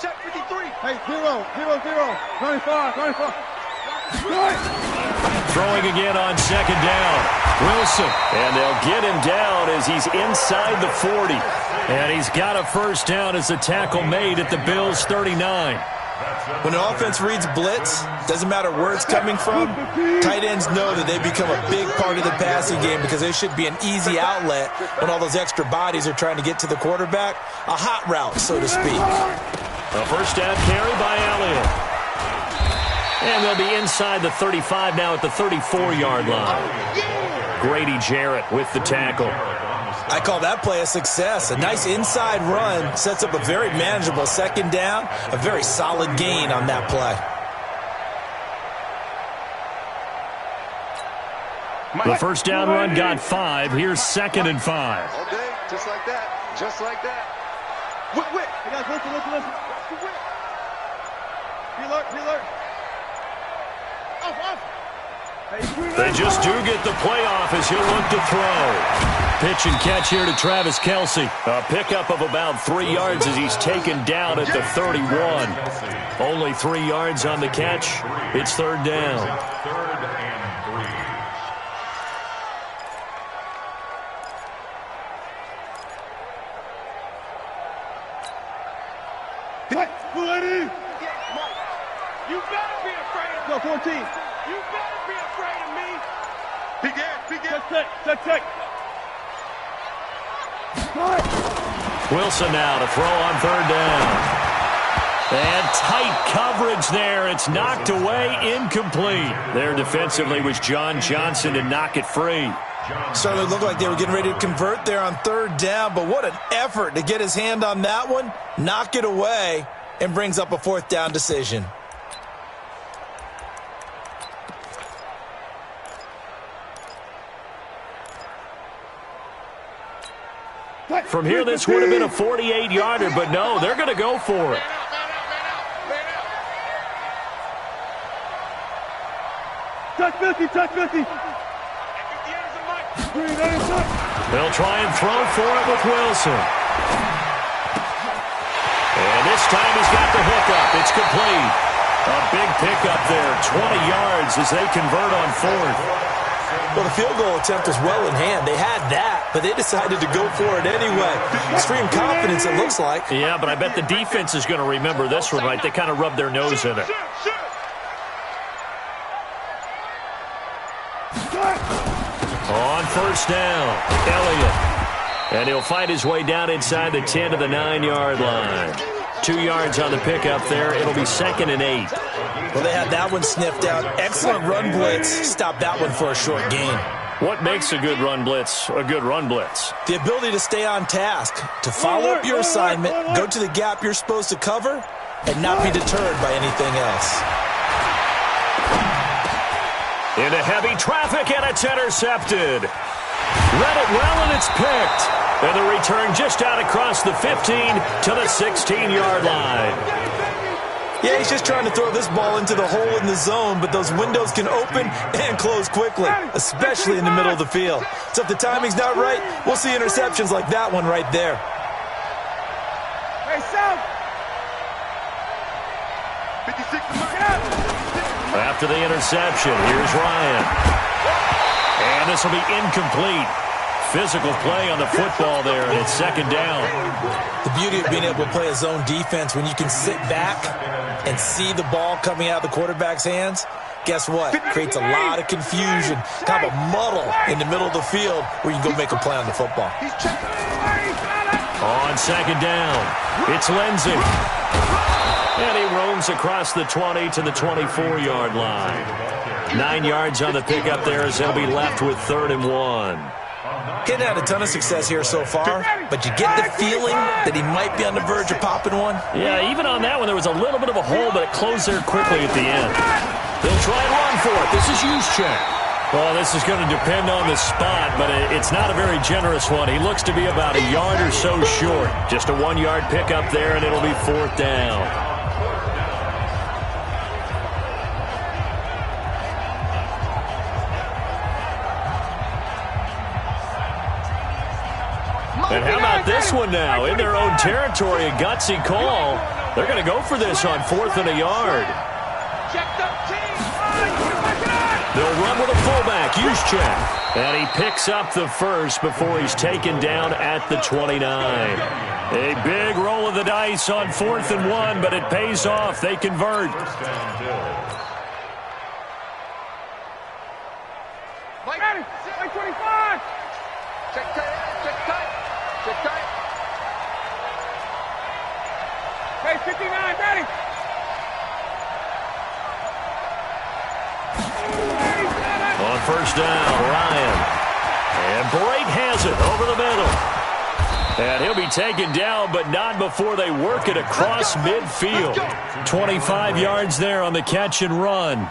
Check 53. Hey, 0, 0, 0. 95, 95. Throwing again on second down. Wilson. And they'll get him down as he's inside the 40. And he's got a first down as the tackle made at the Bills' 39. When an offense reads blitz, doesn't matter where it's coming from, tight ends know that they become a big part of the passing game because they should be an easy outlet when all those extra bodies are trying to get to the quarterback. A hot route, so to speak. A first down carry by Elliott. And they'll be inside the 35 now at the 34-yard line. Grady Jarrett with the tackle. I call that play a success. A nice inside run sets up a very manageable second down, a very solid gain on that play. The first down run got 5. Here's 2nd and 5. All day, just like that. Just like that. Whip. Hey guys, listen. Reload. Off. They just do get the playoff as he'll look to throw. Pitch and catch here to Travis Kelsey. A pickup of about 3 yards as he's taken down at the 31. Only 3 yards on the catch. It's 3rd down. 3rd and 3. Ready? You better be afraid of me. Go 14. You better be afraid of me. Begin. Check. Wilson now to throw on 3rd down. And tight coverage there. It's knocked away, incomplete. There defensively was John Johnson to knock it free. Certainly looked like they were getting ready to convert there on third down, but what an effort to get his hand on that one, knock it away, and brings up a fourth down decision. From here, this would have been a 48-yarder, but no, they're going to go for it. Touch 50, touch 50. They'll try and throw for it with Wilson. And this time he's got the hookup. It's complete. A big pickup there, 20 yards as they convert on fourth. Well, the field goal attempt was well in hand. They had that, but they decided to go for it anyway. Extreme confidence, it looks like. Yeah, but I bet the defense is going to remember this one, right? They kind of rubbed their nose in it. On first down, Elliott. And he'll fight his way down inside the 10 to the 9-yard line. 2 yards on the pickup there. It'll be 2nd and 8. Well, they had that one sniffed out. Excellent run blitz. Stop that one for a short gain. What makes a good run blitz a good run blitz? The ability to stay on task, to follow up your assignment, go to the gap you're supposed to cover, and not be deterred by anything else. Into heavy traffic, and it's intercepted. Read it well, and it's picked. And the return just out across the 15 to the 16-yard line. Yeah, he's just trying to throw this ball into the hole in the zone, but those windows can open and close quickly, especially in the middle of the field. So if the timing's not right, we'll see interceptions like that one right there. Hey, South. 56 to mark out. After the interception, here's Ryan. And this will be incomplete. Physical play on the football there, and it's 2nd down. The beauty of being able to play a zone defense when you can sit back and see the ball coming out of the quarterback's hands, guess what? Creates a lot of confusion, kind of a muddle in the middle of the field where you can go make a play on the football. On 2nd down, it's Lindsey. And he roams across the 20 to the 24-yard line. 9 yards on the pickup there as they'll be left with 3rd and 1. Hadn't had a ton of success here so far, but you get the feeling that he might be on the verge of popping one. Yeah, even on that one, there was a little bit of a hole, but it closed there quickly at the end. They'll try and run for it. This is Juszczyk. Well, this is going to depend on the spot, but it's not a very generous one. He looks to be about a yard or so short. Just a 1-yard pickup there, and it'll be 4th down. And how about this one now? In their own territory, a gutsy call. They're going to go for this on 4th and a yard. They'll run with a fullback, Juszczyk. And he picks up the first before he's taken down at the 29. A big roll of the dice on 4th and 1, but it pays off. They convert. Mike 25. Check tight. Check tight. Check tight. Hey, 59, ready. On first down, Ryan. And Bright has it over the middle. And he'll be taken down, but not before they work it across midfield. 25 yards there on the catch and run.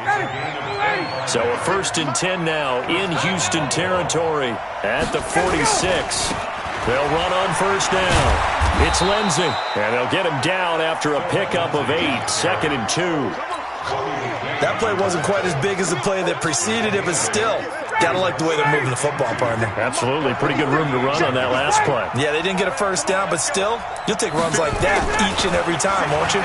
So a 1st and 10 now in Houston territory at the 46. They'll run on first down. It's Lindsey. And they'll get him down after a pickup of 8. 2nd and 2. That play wasn't quite as big as the play that preceded it, but still, gotta like the way they're moving the football, partner. Absolutely. Pretty good room to run on that last play. Yeah, they didn't get a first down, but still, you'll take runs like that each and every time, won't you?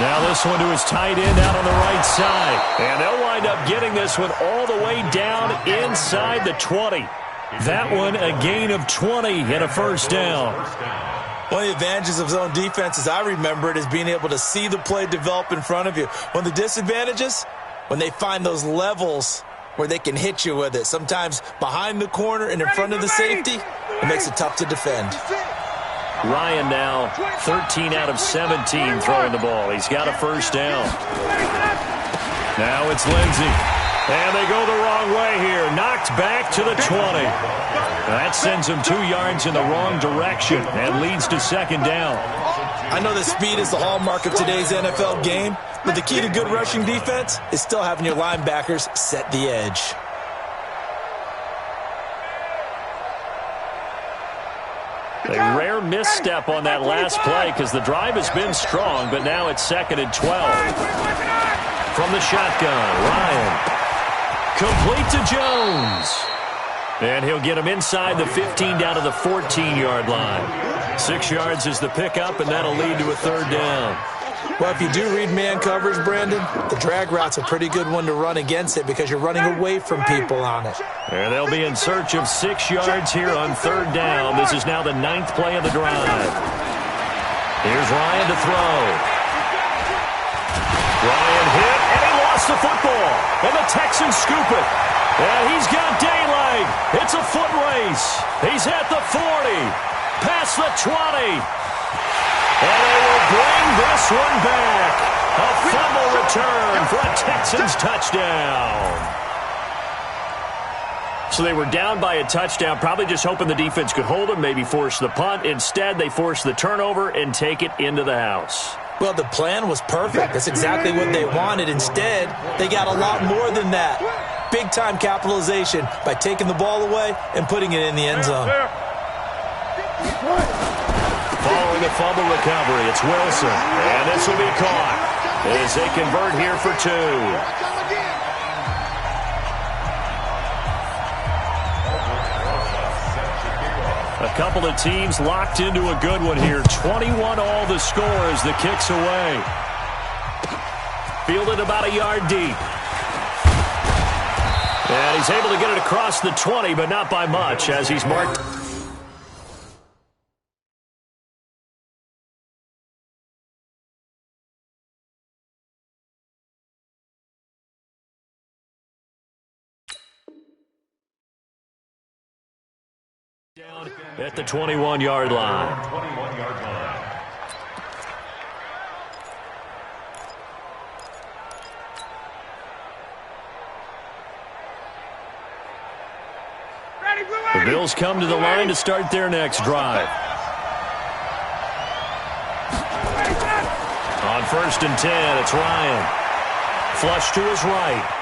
Now this one to his tight end out on the right side. And they'll wind up getting this one all the way down inside the 20. That one a gain of 20 and a first down. One of the advantages of zone defense, as I remember it, is being able to see the play develop in front of you. One of the disadvantages, when they find those levels where they can hit you with it, sometimes behind the corner and in front of the safety, it makes it tough to defend. Ryan now 13 out of 17 throwing the ball. He's got a first down. Now it's Lindsey. And they go the wrong way here. Knocked back to the 20. That sends them 2 yards in the wrong direction and leads to second down. I know that speed is the hallmark of today's NFL game, but the key to good rushing defense is still having your linebackers set the edge. A rare misstep on that last play because the drive has been strong, but now it's 2nd and 12. From the shotgun, Ryan. Complete to Jones. And he'll get him inside the 15 down to the 14-yard line. 6 yards is the pickup, and that'll lead to a 3rd down. Well, if you do read man coverage, Brandon, the drag route's a pretty good one to run against it because you're running away from people on it. And they'll be in search of 6 yards here on 3rd down. This is now the 9th play of the drive. Here's Ryan to throw. Ryan hit, and he lost the football. And the Texans scoop it. And he's got daylight. It's a foot race. He's at the 40, past the 20. And they will bring this one back. A fumble return for a Texans touchdown. So they were down by a touchdown, probably just hoping the defense could hold them, maybe force the punt. Instead, they force the turnover and take it into the house. Well, the plan was perfect. That's exactly what they wanted. Instead, they got a lot more than that. Big-time capitalization by taking the ball away and putting it in the end zone. Following the fumble recovery, it's Wilson. And this will be caught as they convert here for 2. A couple of teams locked into a good one here. 21 all the score as the kick's away. Fielded about a yard deep. And he's able to get it across the 20, but not by much as he's marked. Down at the 21-yard line. 21-yard line. The Bills come to the line to start their next drive. On 1st and 10, it's Ryan. Flush to his right.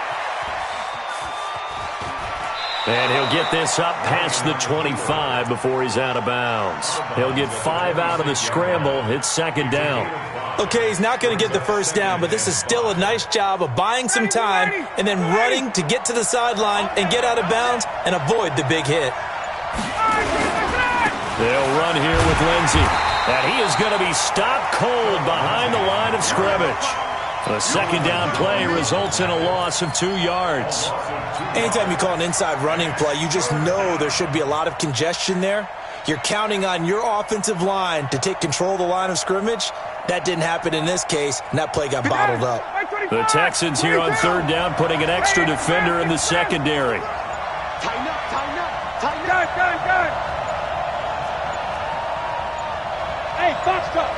And he'll get this up past the 25 before he's out of bounds. He'll get 5 out of the scramble. It's 2nd down. Okay, he's not going to get the first down, but this is still a nice job of buying some time and then running to get to the sideline and get out of bounds and avoid the big hit. They'll run here with Lindsey. And he is going to be stopped cold behind the line of scrimmage. The 2nd down play results in a loss of 2 yards. Anytime you call an inside running play, you just know there should be a lot of congestion there. You're counting on your offensive line to take control of the line of scrimmage. That didn't happen in this case, and that play got bottled up. The Texans here on 3rd down putting an extra defender in the secondary. Tighten up, tighten up, tighten up. Done. Hey, box truck.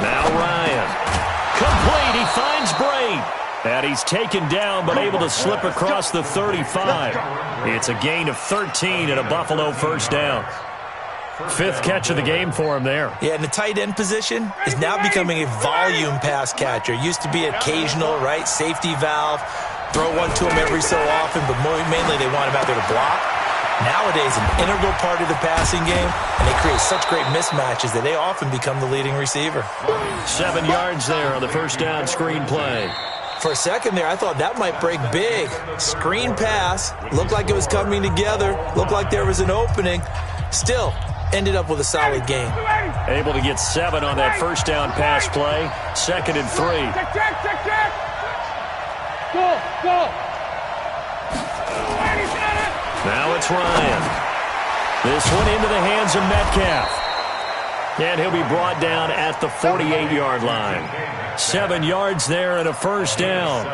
Now Ryan. Complete. He finds Braid. And he's taken down but able to slip across the 35. It's a gain of 13 and a Buffalo 1st down. 5th catch of the game for him there. Yeah, and the tight end position is now becoming a volume pass catcher. Used to be occasional, right? Safety valve. Throw one to him every so often, but mainly they want him out there to block. Nowadays, an integral part of the passing game, and they create such great mismatches that they often become the leading receiver. 7 yards there on the 1st down screen play. For a second there, I thought that might break big. Screen pass. Looked like it was coming together. Looked like there was an opening. Still, ended up with a solid game. Able to get 7 on that 1st down pass play. 2nd and 3. Check. Go. Now it's Ryan. This one into the hands of Metcalf. And he'll be brought down at the 48-yard line. 7 yards there and a 1st down.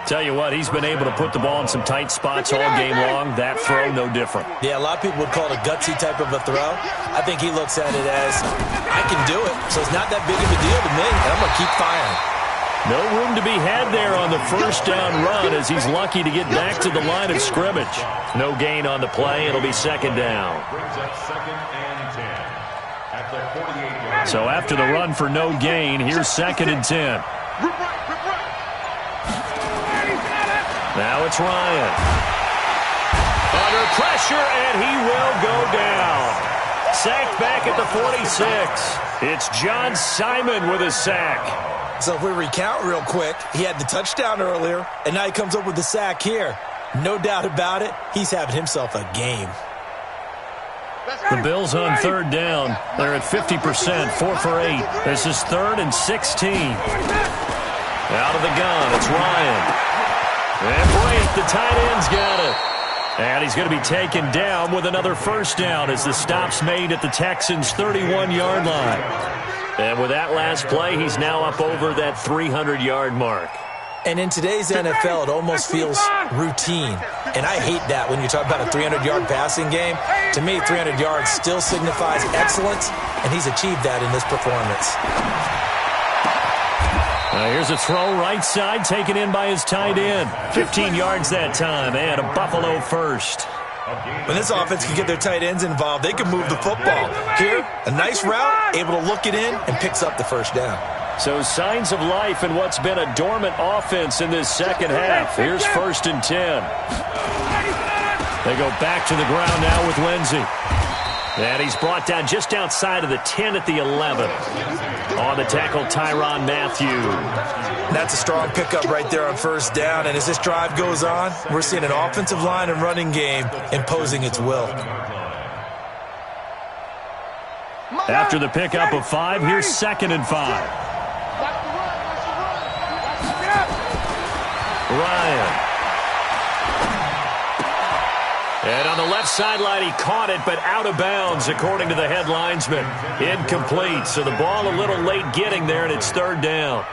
Tell you what, he's been able to put the ball in some tight spots all game long. That throw, no different. Yeah, a lot of people would call it a gutsy type of a throw. I think he looks at it as, I can do it, so it's not that big of a deal to me, and I'm going to keep firing. No room to be had there on the first down run as he's lucky to get back to the line of scrimmage. No gain on the play. It'll be second down. Brings up 2nd and 10 at the 48-yard. So after the run for no gain, here's 2nd and 10. Now it's Ryan. Under pressure, and he will go down. Sacked back at the 46. It's John Simon with a sack. So if we recount real quick, he had the touchdown earlier, and now he comes up with the sack here. No doubt about it, he's having himself a game. The Bills on third down. They're at 50%, 4 for 8. This is 3rd and 16. Out of the gun, it's Ryan. And Brake, the tight end's got it. And he's going to be taken down with another first down as the stop's made at the Texans' 31-yard line. And with that last play, he's now up over that 300-yard mark. And in today's NFL, it almost feels routine. And I hate that when you talk about a 300-yard passing game. To me, 300 yards still signifies excellence, and he's achieved that in this performance. Here's a throw right side, taken in by his tight end. 15 yards that time, and a Buffalo first. When this offense can get their tight ends involved, they can move the football. Here, a nice route, able to look it in, and picks up the first down. So signs of life in what's been a dormant offense in this second half. Here's 1st and 10. They go back to the ground now with Lindsey. And he's brought down just outside of the 10 at the 11. On the tackle, Tyrann Mathieu. That's a strong pickup right there on first down. And as this drive goes on, we're seeing an offensive line and running game imposing its will. After the pickup of 5, here's 2nd and 5. Ryan. And on the left sideline, he caught it, but out of bounds, according to the head linesman. Incomplete, so the ball a little late getting there, and it's 3rd down.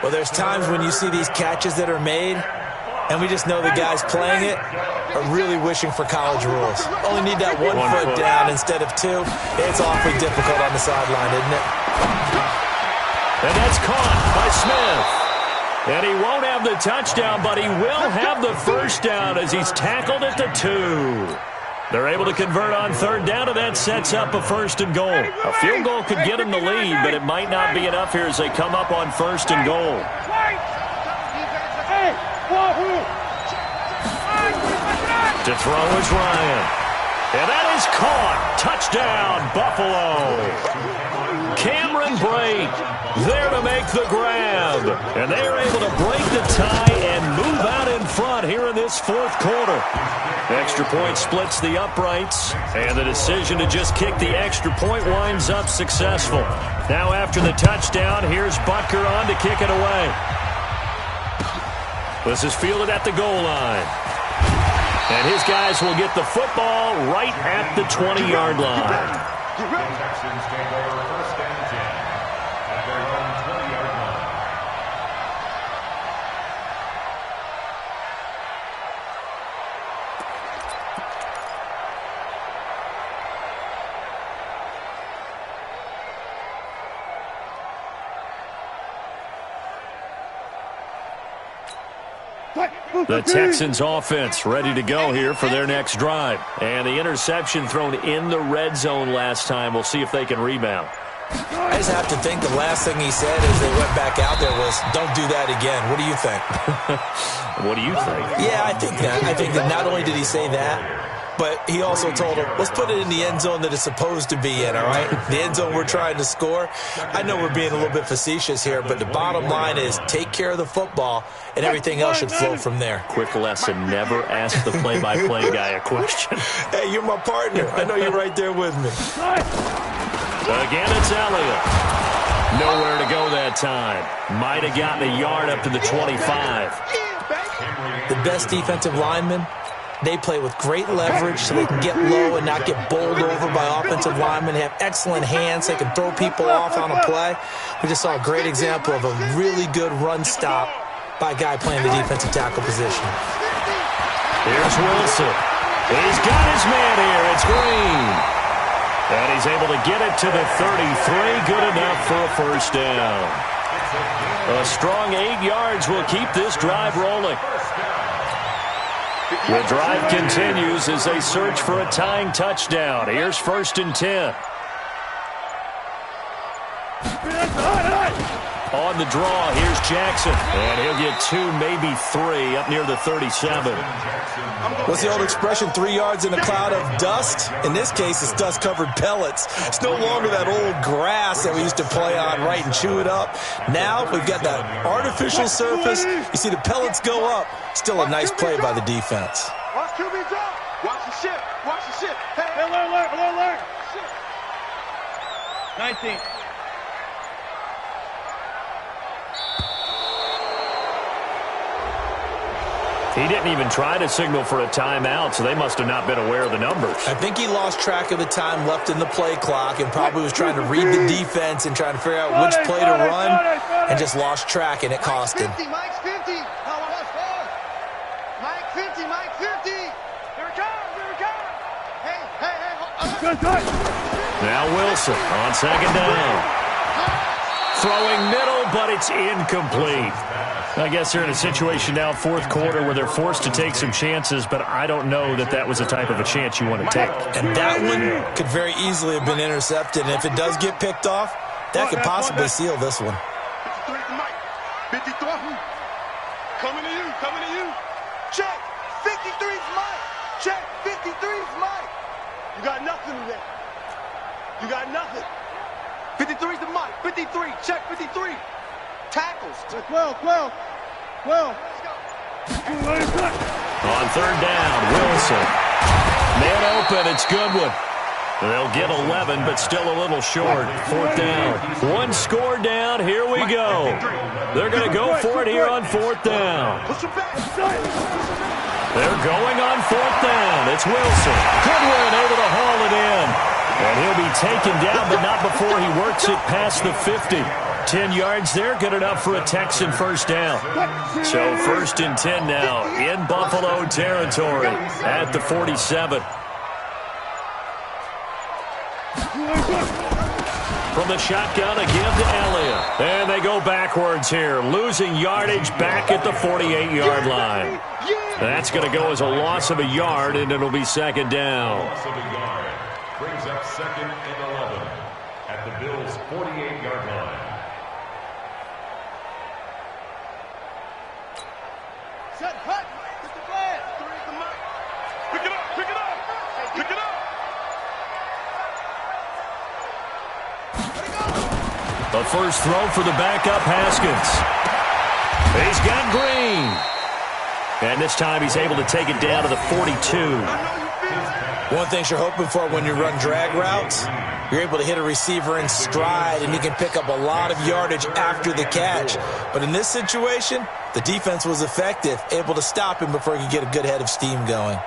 Well, there's times when you see these catches that are made, and we just know the guys playing it are really wishing for college rules. Only need that one foot down instead of 2. It's awfully difficult on the sideline, isn't it? And that's caught by Smith. And he won't have the touchdown, but he will have the first down as he's tackled at the 2. They're able to convert on 3rd down, and that sets up a 1st and goal. A field goal could get them the lead, but it might not be enough here as they come up on 1st and goal. To throw is Ryan. And that is caught. Touchdown, Buffalo. Cameron Brake there to make the grab. And they are able to break the tie and move out in front here in this 4th quarter. Extra point splits the uprights, and the decision to just kick the extra point winds up successful. Now after the touchdown, here's Butker on to kick it away. This is fielded at the goal line. And his guys will get the football right at the 20-yard line. The Texans take over 1st and 10 at their own 20-yard line. The Texans offense ready to go here for their next drive. And the interception thrown in the red zone last time. We'll see if they can rebound. I just have to think the last thing he said as they went back out there was, don't do that again. What do you think? What do you think? Yeah, I think that. I think that not only did he say that, but he also told him, let's put it in the end zone that it's supposed to be in, all right? The end zone we're trying to score. I know we're being a little bit facetious here, but the bottom line is take care of the football, and everything else should flow from there. Quick lesson, never ask the play-by-play guy a question. Hey, you're my partner. I know you're right there with me. Again, it's Elliott. Nowhere to go that time. Might have gotten a yard up to the 25. The best defensive linemen, they play with great leverage so they can get low and not get bowled over by offensive linemen. They have excellent hands. They can throw people off on a play. We just saw a great example of a really good run stop by a guy playing the defensive tackle position. Here's Wilson. He's got his man here. It's Green. And he's able to get it to the 33. Good enough for a first down. A strong 8 yards will keep this drive rolling. The drive continues as they search for a tying touchdown. Here's 1st and 10. On the draw, here's Jackson. And he'll get 2, maybe 3, up near the 37. What's the old expression, 3 yards in a cloud of dust? In this case, it's dust-covered pellets. It's no longer that old grass that we used to play on, right, and chew it up. Now we've got that artificial surface. You see the pellets go up. Still a nice play by the defense. Watch QB drop. Watch the ship. Watch the ship. Hey, alert. 19. He didn't even try to signal for a timeout, so they must have not been aware of the numbers. I think he lost track of the time left in the play clock and probably was trying to read the defense and trying to figure out which play to run and just lost track, and it cost him. Mike's 50. Mike 50. Mike 50. Here it comes. Hey. Now Wilson on 2nd down. Throwing middle, but it's incomplete. I guess they're in a situation now, 4th quarter, where they're forced to take some chances, but I don't know that that was the type of a chance you want to take. And that one could very easily have been intercepted, and if it does get picked off, that could possibly seal this one. 53 to Mike. 53. Coming to you. Check. 53's Mike. Check. 53's Mike. You got nothing today. You got nothing. 53's the Mike. 53. Check 53. Tackles. 12. On 3rd down, Wilson. Man open, it's Goodwin. They'll get 11, but still a little short. 4th down. 1 score down, here we go. They're going to go for it here on 4th down. They're going on 4th down. It's Wilson. Goodwin able to haul it in. And he'll be taken down, but not before he works it past the 50. 10 yards there, good enough for a Texan 1st down. So 1st and 10 now in Buffalo territory at the 47. From the shotgun, a give to Elliott. And they go backwards here, losing yardage back at the 48-yard line. That's going to go as a loss of a yard, and it'll be 2nd down. Loss of a yard brings up 2nd and 11 at the Bills' 48-yard line. Set, hut. Get the flag. 3's the Mike. Pick it up. The first throw for the backup, Haskins. He's got Green. And this time he's able to take it down to the 42. One thing you're hoping for when you run drag routes, you're able to hit a receiver in stride, and he can pick up a lot of yardage after the catch. But in this situation, the defense was effective, able to stop him before he could get a good head of steam going.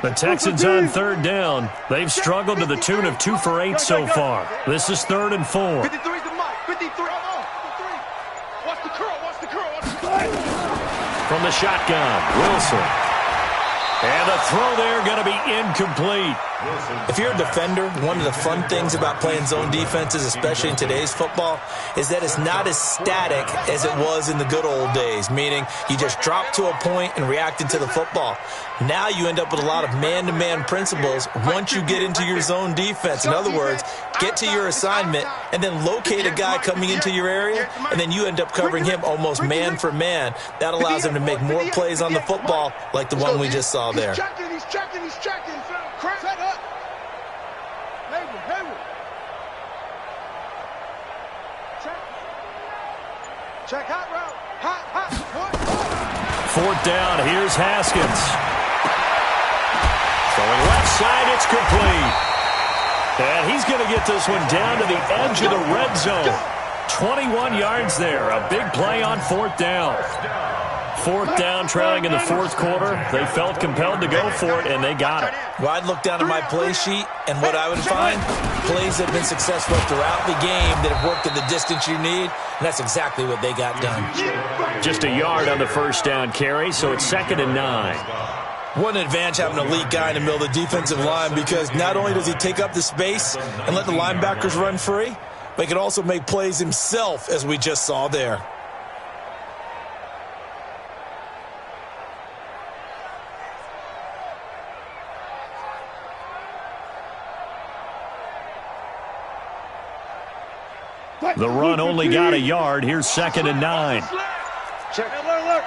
The Texans on 3rd down. They've struggled to the tune of 2 for 8 so far. This is 3rd and 4. 53's the Mike. 53. Watch the curl. From the shotgun, Wilson. And the throw there going to be incomplete. If you're a defender, one of the fun things about playing zone defenses, especially in today's football, is that it's not as static as it was in the good old days, meaning you just drop to a point and reacted to the football. Now you end up with a lot of man-to-man principles once you get into your zone defense. In other words, get to your assignment and then locate a guy coming into your area, and then you end up covering him almost man for man. That allows him to make more plays on the football like the one we just saw there. He's checking. Set up. Hayward. Check hot route. Hot. 4th down, here's Haskins. Throwing left side, it's complete. And he's going to get this one down to the edge of the red zone. 21 yards there, a big play on 4th down. 4th down, trailing in the 4th quarter. They felt compelled to go for it, and they got it. Well, I'd look down at my play sheet, and what I would find, plays that have been successful throughout the game that have worked at the distance you need, and that's exactly what they got done. Just a yard on the 1st down carry, so it's 2nd and 9. What an advantage having an elite guy in the middle of the defensive line, because not only does he take up the space and let the linebackers run free, but he can also make plays himself, as we just saw there. The run only got a yard. Here's 2nd and 9. Check. Alert.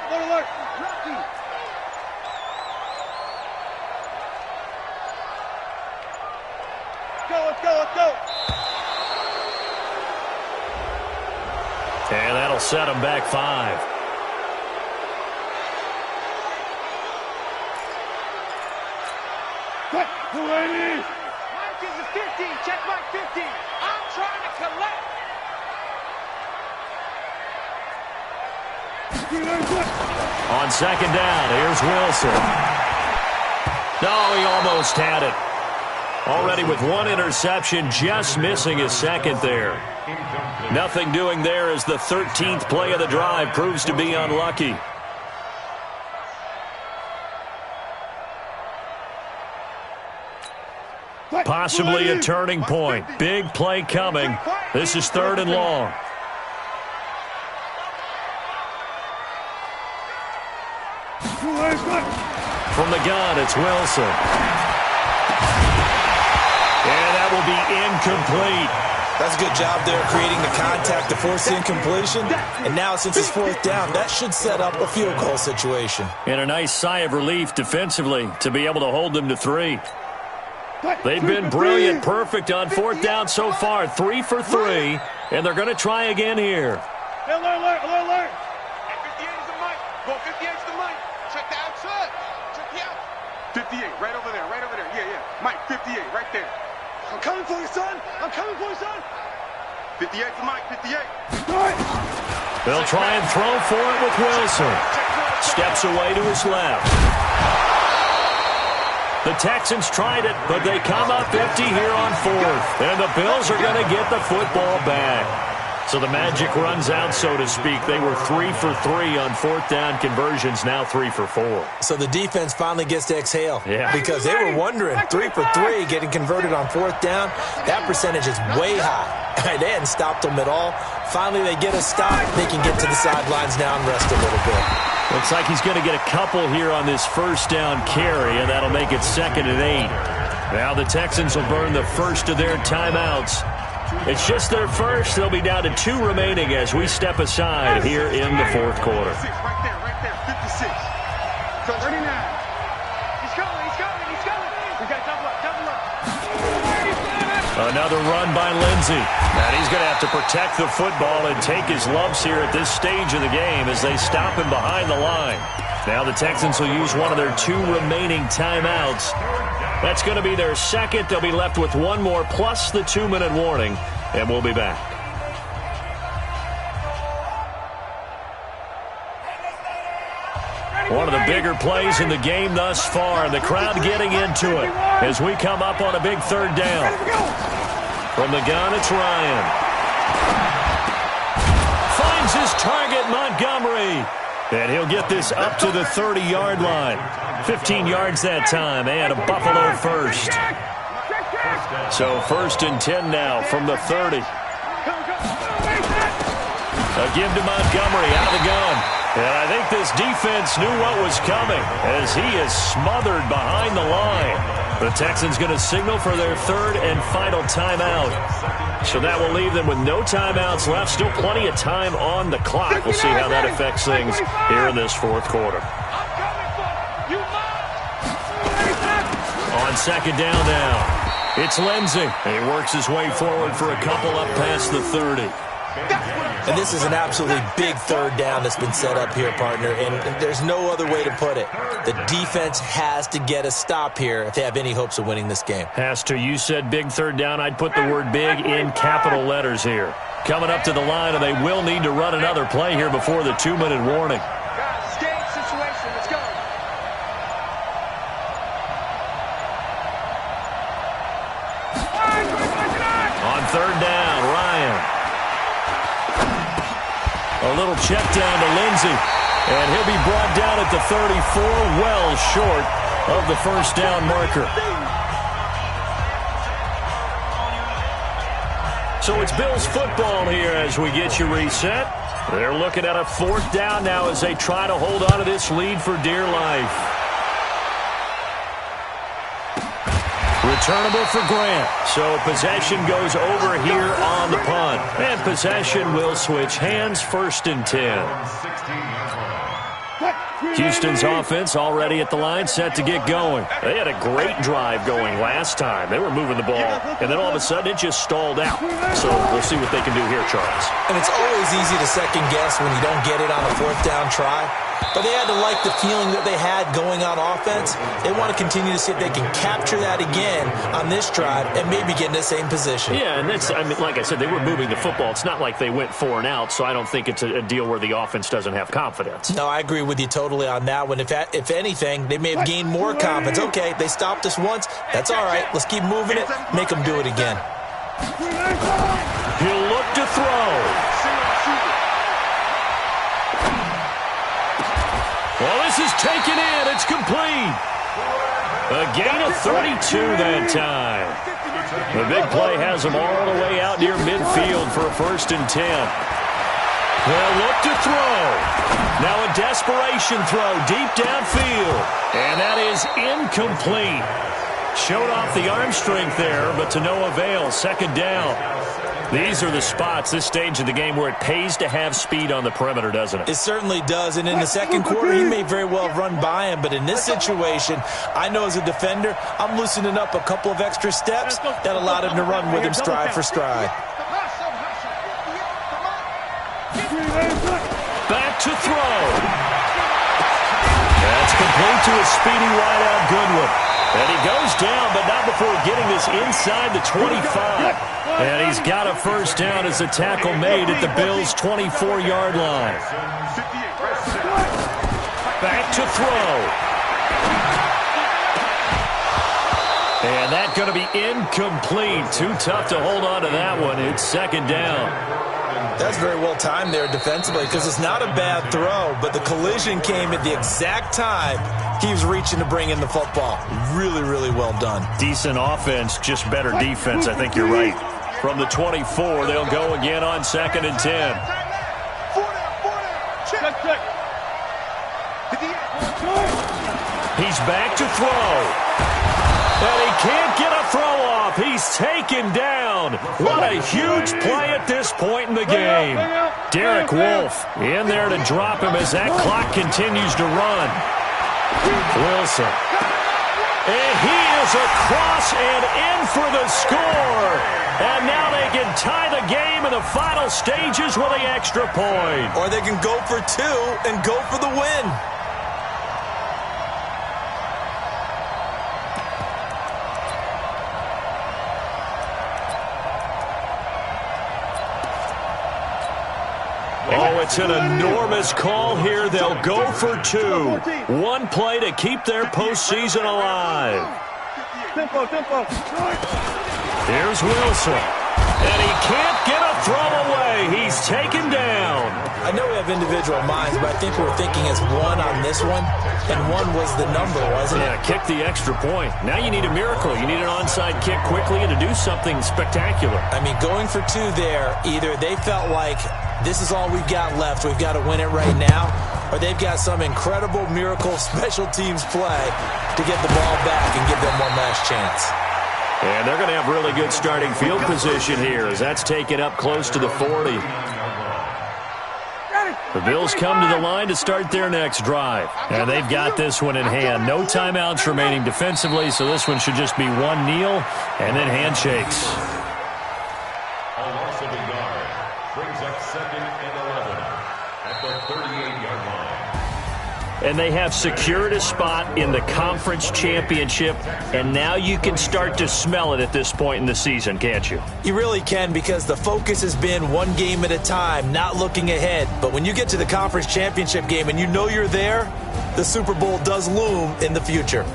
Let's go. And that'll set him back 5. Mike is a 50. Check Mike 50. I'm trying to collect. On 2nd down, here's Wilson. No, he almost had it. Already with 1 interception, just missing his 2nd there. Nothing doing there as the 13th play of the drive proves to be unlucky. Possibly a turning point. Big play coming. This is 3rd and long. From the gun, it's Wilson. And that will be incomplete. That's a good job there creating the contact to force the incompletion. And now since it's 4th down, that should set up a field goal situation. And a nice sigh of relief defensively to be able to hold them to 3. They've been brilliant, perfect on 4th down so far. 3 for 3, and they're going to try again here. Alert. 58 is the mic. Go 58 is the mic. Check the outside. Check the out. 58, right over there. Yeah. Mike, 58, right there. I'm coming for you, son. 58 to Mike, 58. They'll try and throw for it with Wilson. Steps away to his left. The Texans tried it, but they come up empty here on 4th. And the Bills are going to get the football back. So the magic runs out, so to speak. They were 3 for 3 on 4th down conversions, now 3 for 4. So the defense finally gets to exhale. Yeah. Because they were wondering, 3 for 3 getting converted on 4th down. That percentage is way high. They hadn't stopped them at all. Finally, they get a stop. They can get to the sidelines now and rest a little bit. Looks like he's going to get a couple here on this 1st down carry, and that'll make it 2nd and 8. Now the Texans will burn the first of their timeouts. It's just their first. They'll be down to 2 remaining as we step aside here in the 4th quarter. Right there, 56. 39. He's coming. We got double up. Another run by Lindsey. And he's going to have to protect the football and take his lumps here at this stage of the game as they stop him behind the line. Now the Texans will use one of their 2 remaining timeouts. That's going to be their 2nd. They'll be left with 1 more plus the 2-minute warning, and we'll be back. One of the bigger plays in the game thus far, and the crowd getting into it as we come up on a big 3rd down. From the gun, it's Ryan. Finds his target, Montgomery. And he'll get this up to the 30-yard line. 15 yards that time, and a Buffalo first. So 1st and 10 now from the 30. A give to Montgomery out of the gun. And I think this defense knew what was coming as he is smothered behind the line. The Texans going to signal for their 3rd and final timeout. So that will leave them with no timeouts left. Still plenty of time on the clock. We'll see how that affects things here in this 4th quarter. On 2nd down now, it's Lindsey. He works his way forward for a couple up past the 30. And this is an absolutely big 3rd down that's been set up here, partner, and there's no other way to put it. The defense has to get a stop here if they have any hopes of winning this game. Has to. You said big 3rd down. I'd put the word big in capital letters here. Coming up to the line, and they will need to run another play here before the 2-minute warning. Guys, game situation. Let's go. On 3rd down, Ryan. A little check down to Lindsey, and he'll be brought down at the 34, well short of the 1st down marker. So it's Bills football here as we get you reset. They're looking at a 4th down now as they try to hold on to this lead for dear life. Returnable for Grant. So possession goes over here on the punt. And possession will switch hands, 1st and 10. Houston's offense already at the line, set to get going. They had a great drive going last time. They were moving the ball, and then all of a sudden it just stalled out. So we'll see what they can do here, Charles. And it's always easy to second guess when you don't get it on a 4th down try. But they had to like the feeling that they had going on offense. They want to continue to see if they can capture that again on this drive and maybe get in the same position. Yeah, and that's, I mean, like I said, they were moving the football. It's not like they went 4 and out, so I don't think it's a deal where the offense doesn't have confidence. No, I agree with you totally on that one. If anything, they may have gained more confidence. Okay, they stopped us once. That's all right. Let's keep moving it. Make them do it again. He'll look to throw. Well, this is taken in. It's complete. A gain of 32 that time. The big play has them all the way out near midfield for a 1st and 10. They'll look to throw. Now a desperation throw deep downfield. And that is incomplete. Showed off the arm strength there, but to no avail. 2nd down. These are the spots, this stage of the game, where it pays to have speed on the perimeter, doesn't it? It certainly does. And in the 2nd quarter, he may very well run by him. But in this situation, I know as a defender, I'm loosening up a couple of extra steps that allowed him to run with him stride for stride. Back to throw. That's complete to a speedy wideout Goodwin. And he goes down, but not before getting this inside the 25. And he's got a 1st down as the tackle made at the Bills' 24-yard line. Back to throw. And that's going to be incomplete. Too tough to hold on to that one. It's 2nd down. That's very well timed there defensively because it's not a bad throw, but the collision came at the exact time he was reaching to bring in the football. Really, really well done. Decent offense, just better defense. I think you're right. From the 24, they'll go again on 2nd and 10. He's back to throw. And he can't get a throw off. He's taken down. What a huge play at this point in the game. Derek Wolfe in there to drop him as that clock continues to run. Wilson. And he is across and in for the score. And now they can tie the game in the final stages with the extra point. Or they can go for 2 and go for the win. Oh, it's an enormous call here. They'll go for 2. One play to keep their postseason alive. Here's Wilson. And he can't get a throw away. He's taken down. I know we have individual minds, but I think we're thinking as 1 on this one, and 1 was the number, wasn't it? Yeah, kick the extra point. Now you need a miracle. You need an onside kick quickly and to do something spectacular. I mean, going for 2 there, either they felt like this is all we've got left, we've got to win it right now, or they've got some incredible miracle special teams play to get the ball back and give them one last chance. And they're going to have really good starting field position here as that's taken up close to the 40. The Bills come to the line to start their next drive. And they've got this one in hand. No timeouts remaining defensively, so this one should just be 1 kneel and then handshakes. A loss of a yard brings up 2nd and 11 at the 38-yard line. And they have secured a spot in the conference championship, and now you can start to smell it at this point in the season, can't you? You really can, because the focus has been 1 game at a time, not looking ahead. But when you get to the conference championship game and you know you're there, the Super Bowl does loom in the future.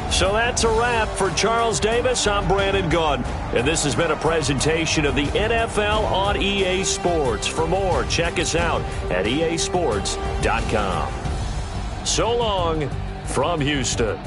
So that's a wrap for Charles Davis. I'm Brandon Gaudin, and this has been a presentation of the NFL on EA Sports. For more, check us out at easports.com. So long from Houston.